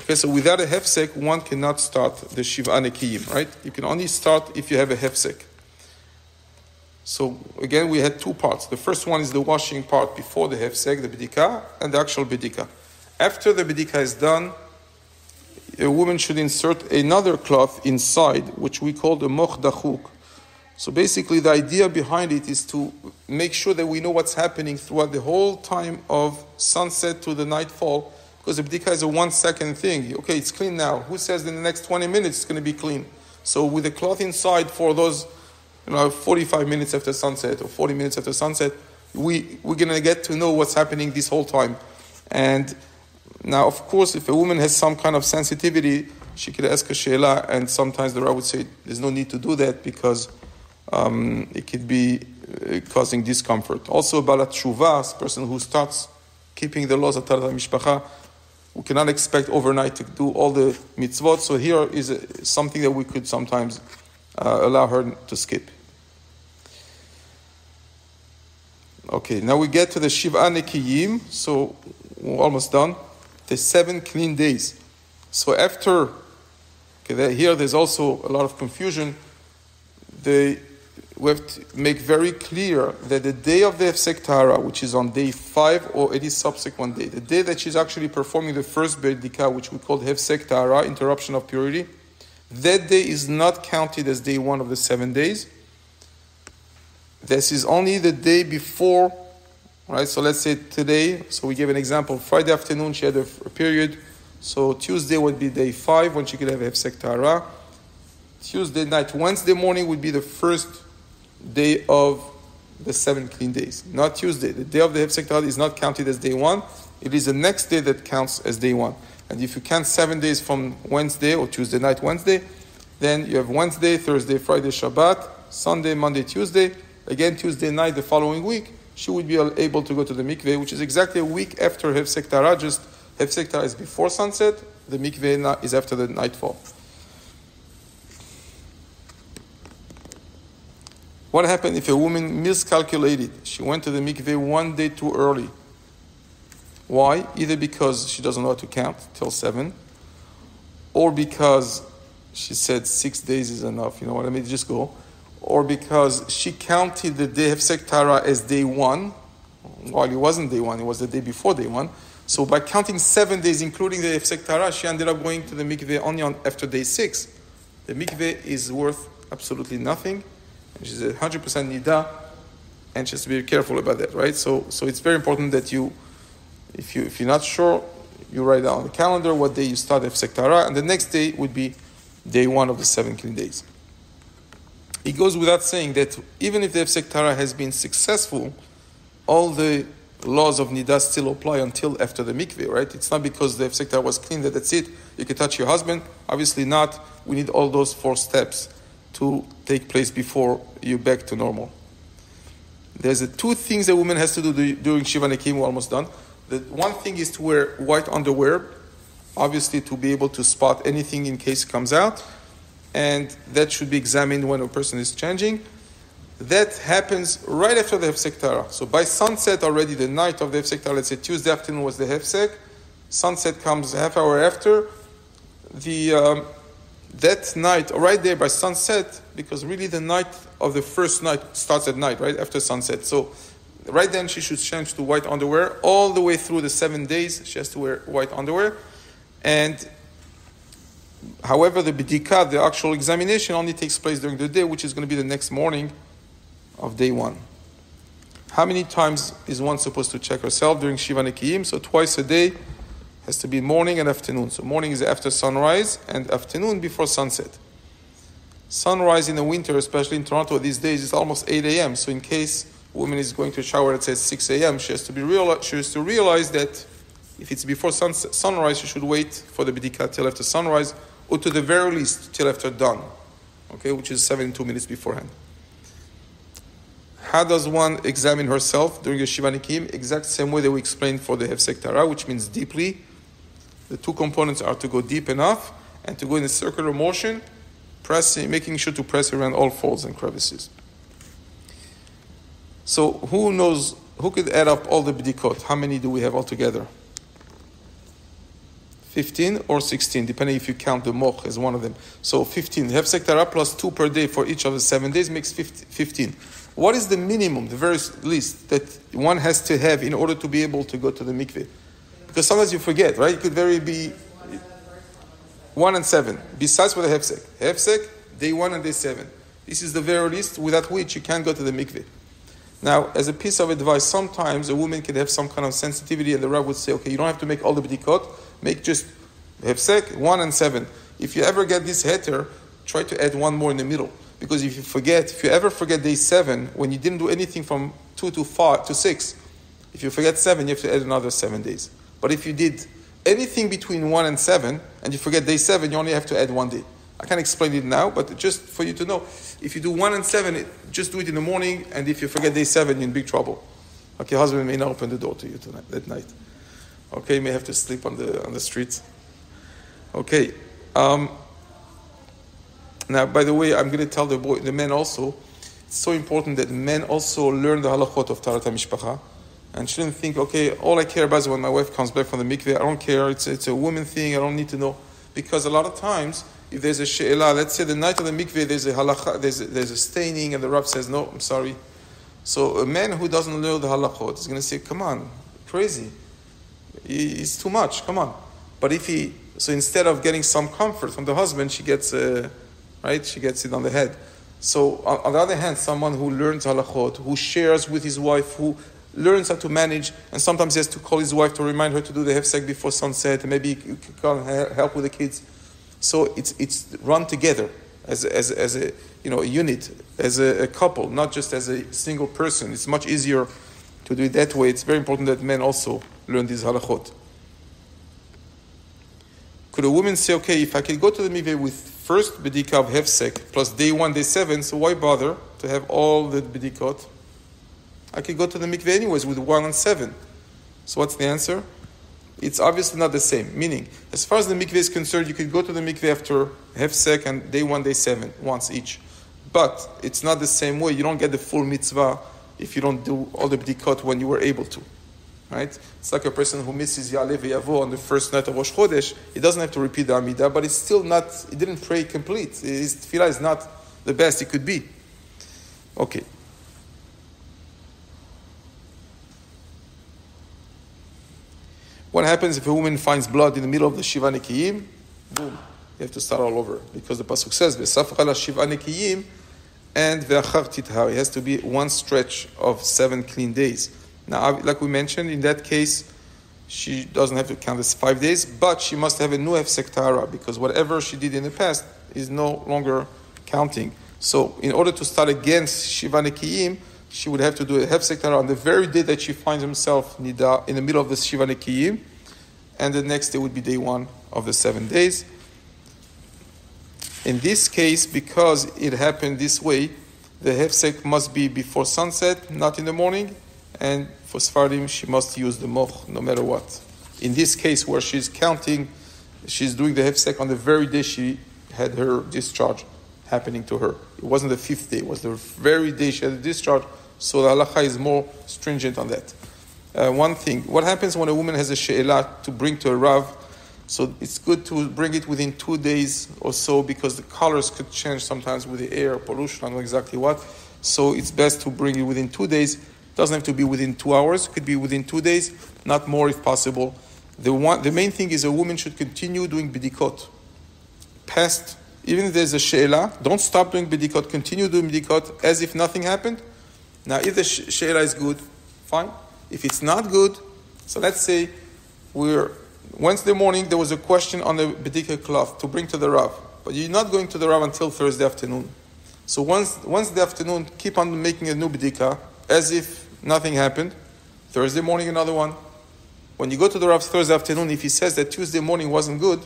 Okay, so without a hefsek, one cannot start the Shiva Nekiyim, right? You can only start if you have a hefsek. So again, we had two parts. The first one is the washing part before the hefsek, the bedika, and the actual bedika. After the bedika is done, a woman should insert another cloth inside, which we call the moch dachuk. So basically, the idea behind it is to make sure that we know what's happening throughout the whole time of sunset to the nightfall, because the bedika is a 1 second thing. Okay, it's clean now. Who says in the next 20 minutes it's going to be clean? So with the cloth inside for those 45 minutes after sunset or 40 minutes after sunset, we're going to get to know what's happening this whole time. And now, of course, if a woman has some kind of sensitivity, she could ask a sheila, and sometimes the Rav would say there's no need to do that because it could be causing discomfort. Also, balat shuvah, a person who starts keeping the laws of taharat hamishpacha, we cannot expect overnight to do all the mitzvot. So here is something that we could sometimes allow her to skip. Okay, now we get to the Shiva Nekiyim, so we're almost done. The 7 clean days. So after, here there's also a lot of confusion. We have to make very clear that the day of the hefsek tahara, which is on day 5 or any subsequent day, the day that she's actually performing the first bedika, which we call hefsek tahara, interruption of purity, that day is not counted as day 1 of the 7 days. This is only the day before, right? So let's say today, so we gave an example, Friday afternoon she had a period, so Tuesday would be day 5 when she could have hefsek tahara. Tuesday night, Wednesday morning would be the first day of the 7 clean days. Not Tuesday. The day of the hefsek tahara is not counted as day 1. It is the next day that counts as day 1. And if you count 7 days from Wednesday or Tuesday night, Wednesday, then you have Wednesday, Thursday, Friday, Shabbat, Sunday, Monday, Tuesday. Again, Tuesday night the following week, she would be able to go to the mikveh, which is exactly a week after hefsek tahara. Just hefsek tahara is before sunset, the mikveh is after the nightfall. What happened if a woman miscalculated? She went to the mikveh 1 day too early. Why? Either because she doesn't know how to count till 7, or because she said 6 days is enough, you know what I mean, just go. Or because she counted the day hefsek tahara as day 1, while it wasn't day 1, it was the day before day 1. So by counting 7 days, including the hefsek tahara, she ended up going to the mikveh only after day 6. The mikveh is worth absolutely nothing. And she's 100% nida, and she has to be careful about that, right? So it's very important that if you're not sure, you write down on the calendar what day you start hefsek tahara, and the next day would be day 1 of the 7 clean days. It goes without saying that even if the hefsek tahara has been successful, all the laws of nida still apply until after the mikveh, right? It's not because the hefsek tahara was clean that that's it. You can touch your husband. Obviously not. We need all those 4 steps to take place before you're back to normal. There's 2 things a woman has to do during Shiva Nekim. We're almost done. The one thing is to wear white underwear, obviously to be able to spot anything in case it comes out, and that should be examined when a person is changing. That happens right after the hefsek tahara. So by sunset already, the night of the hefsek tahara, let's say Tuesday afternoon was the hefsek, sunset comes half hour after, that night, right there by sunset, because really the night of the first night starts at night, right after sunset. So right then she should change to white underwear. All the way through the 7 days, she has to wear white underwear. And however, the bedika, the actual examination, only takes place during the day, which is going to be the next morning of day 1. How many times is one supposed to check herself during Shiva Nekiyim? So twice a day. Has to be morning and afternoon. So morning is after sunrise and afternoon before sunset. Sunrise in the winter, especially in Toronto these days, is almost 8 a.m. So in case a woman is going to shower at say 6 a.m., she has to realize that if it's before sunrise, she should wait for the bedika till after sunrise, or to the very least till after dawn, okay, which is 72 minutes beforehand. How does one examine herself during the Shiva Nekim? Exact same way that we explained for the hefsek tahara, which means deeply. The 2 components are to go deep enough and to go in a circular motion, making sure to press around all folds and crevices. So who could add up all the b'dikot? How many do we have altogether? 15 or 16, depending if you count the moch as one of them. So 15. Hefsek tahara plus 2 per day for each of the 7 days makes 15. What is the minimum, the very least, that one has to have in order to be able to go to the mikveh? Because sometimes you forget, right? It could very be 1 and 7. Besides for the hefsek. Hefsek, day 1 and day 7. This is the very least without which you can't go to the mikveh. Now, as a piece of advice, sometimes a woman can have some kind of sensitivity and the Rav would say, okay, you don't have to make all the b'dikot, make just hefsek, 1 and 7. If you ever get this heter, try to add one more in the middle. Because if you ever forget day 7, when you didn't do anything from 2 to 5 to 6, if you forget 7, you have to add another 7 days. But if you did anything between 1 and 7, and you forget day 7, you only have to add 1 day. I can't explain it now, but just for you to know, if you do 1 and 7, just do it in the morning, and if you forget day 7, you're in big trouble. Okay, husband may not open the door to you tonight, that night. Okay, you may have to sleep on the streets. Okay. Now, by the way, I'm going to tell the men also, it's so important that men also learn the halachot of taharat hamishpacha, and shouldn't think, okay, all I care about is when my wife comes back from the mikveh. I don't care. It's a woman thing. I don't need to know. Because a lot of times, if there's a she'elah, let's say the night of the mikveh, there's a halacha, there's a staining, and the Rav says, no, I'm sorry. So a man who doesn't know the halachot is going to say, come on, crazy. It's too much, come on. But so instead of getting some comfort from the husband, she gets she gets it on the head. So on the other hand, someone who learns halachot, who shares with his wife, who learns how to manage, and sometimes he has to call his wife to remind her to do the hefsek before sunset, and maybe he can help with the kids. So it's run together as a unit, as a couple, not just as a single person. It's much easier to do it that way. It's very important that men also learn these halachot. Could a woman say, okay, if I can go to the mikveh with first b'dika of hefsek plus day 1, day 7, so why bother to have all the b'dikot? I could go to the mikveh anyways with 1 and 7. So what's the answer? It's obviously not the same. Meaning, as far as the mikveh is concerned, you could go to the mikveh after hefsek and day 1, day 7, once each. But it's not the same way. You don't get the full mitzvah if you don't do all the b'dikot when you were able to. Right? It's like a person who misses Ya'aleh V'Yavo on the first night of Rosh Chodesh. He doesn't have to repeat the Amidah, but it's still not, he didn't pray complete. His tefillah is not the best it could be. Okay. What happens if a woman finds blood in the middle of the Shiva Nekiyim? Boom. You have to start all over. Because the Pasuk says, V'safcha la Shiva Nekiyim, and V'achar tithar. It has to be one stretch of 7 clean days. Now, like we mentioned, in that case, she doesn't have to count as 5 days, but she must have a new hefsek tahara, because whatever she did in the past is no longer counting. So, in order to start against Shiva Nekiyim, she would have to do a hefsek tahara on the very day that she finds herself nida in the middle of the Shiva Nekiyim, and the next day would be day 1 of the 7 days. In this case, because it happened this way, the hefsek must be before sunset, not in the morning. And for Sfardim, she must use the moch, no matter what. In this case, where she's counting, she's doing the hefsek on the very day she had her discharge happening to her. It wasn't the 5th day, it was the very day she had the discharge, so the halacha is more stringent on that. One thing, what happens when a woman has a she'elah to bring to a Rav? So it's good to bring it within 2 days or so, because the colors could change sometimes with the air, pollution, I don't know exactly what. So it's best to bring it within 2 days. Doesn't have to be within 2 hours. It could be within 2 days, not more if possible. The main thing is a woman should continue doing b'dikot. Past, even if there's a she'elah, don't stop doing b'dikot. Continue doing b'dikot as if nothing happened. Now, if the she'elah is good, fine. If it's not good, so let's say Wednesday morning there was a question on the b'dikah cloth to bring to the Rav, but you're not going to the Rav until Thursday afternoon. So once the afternoon, keep on making a new b'dikah as if nothing happened. Thursday morning, another one. When you go to the Rav Thursday afternoon, if he says that Wednesday morning wasn't good,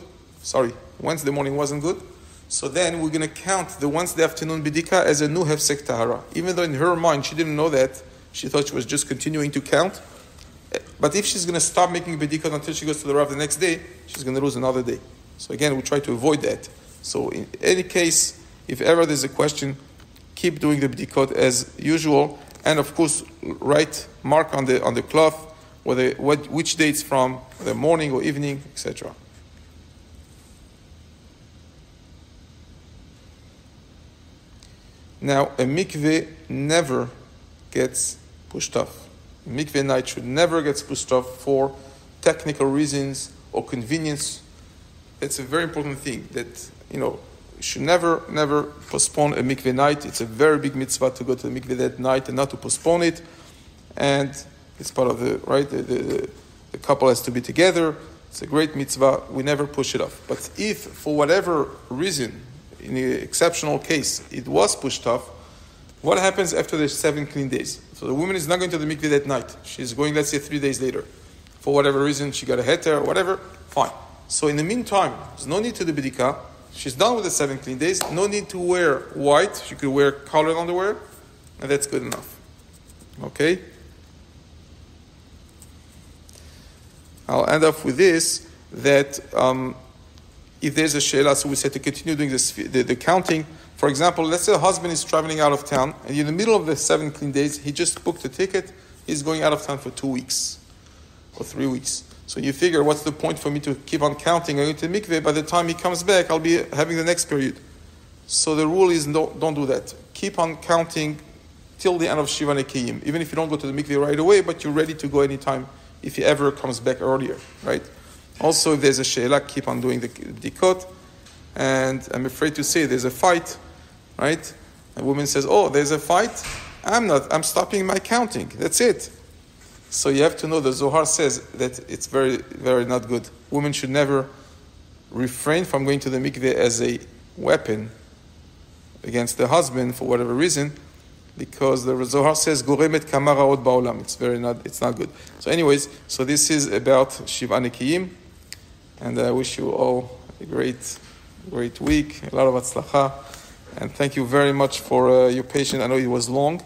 so then we're going to count the Wednesday afternoon bidika as a new hefsek tahara. Even though in her mind she didn't know that, she thought she was just continuing to count. But if she's going to stop making bidika until she goes to the Rav the next day, she's going to lose another day. So again, we try to avoid that. So in any case, if ever there's a question, keep doing the bidikot as usual. And of course, mark on the cloth which day it's from, the morning or evening, etc. Now, a mikveh never gets pushed off. Mikveh night should never get pushed off for technical reasons or convenience. It's a very important thing that, you should never postpone a mikveh night. It's a very big mitzvah to go to the mikveh that night and not to postpone it. And it's part of the couple has to be together. It's a great mitzvah. We never push it off. But if, for whatever reason, in the exceptional case, it was pushed off, what happens after the 7 clean days? So the woman is not going to the mikveh that night. She's going, let's say, 3 days later. For whatever reason, she got a heter or whatever, fine. So in the meantime, there's no need to do bidika. She's done with the 7 clean days. No need to wear white. She could wear colored underwear, and that's good enough. Okay? I'll end up with this, that if there's a sheila, so we said to continue doing this, the counting. For example, let's say a husband is traveling out of town, and in the middle of the 7 clean days, he just booked a ticket. He's going out of town for 2 weeks or 3 weeks. So you figure, what's the point for me to keep on counting? I'm going to mikveh. By the time he comes back, I'll be having the next period. So the rule is don't do that. Keep on counting till the end of Shiva Nekiyim. Even if you don't go to the mikveh right away, but you're ready to go anytime if he ever comes back earlier, right? Also, if there's a sheila, keep on doing the dikot. And I'm afraid to say there's a fight, right? A woman says, oh, there's a fight? I'm stopping my counting. That's it. So you have to know the Zohar says that it's very, very not good. Women should never refrain from going to the mikveh as a weapon against the husband for whatever reason, because the Zohar says goremet kamaraot ba'olam. It's not good. So anyways, so this is about Shiva Nekiyim, and I wish you all a great week, a lot of atzlacha, and thank you very much for your patience. I know it was long.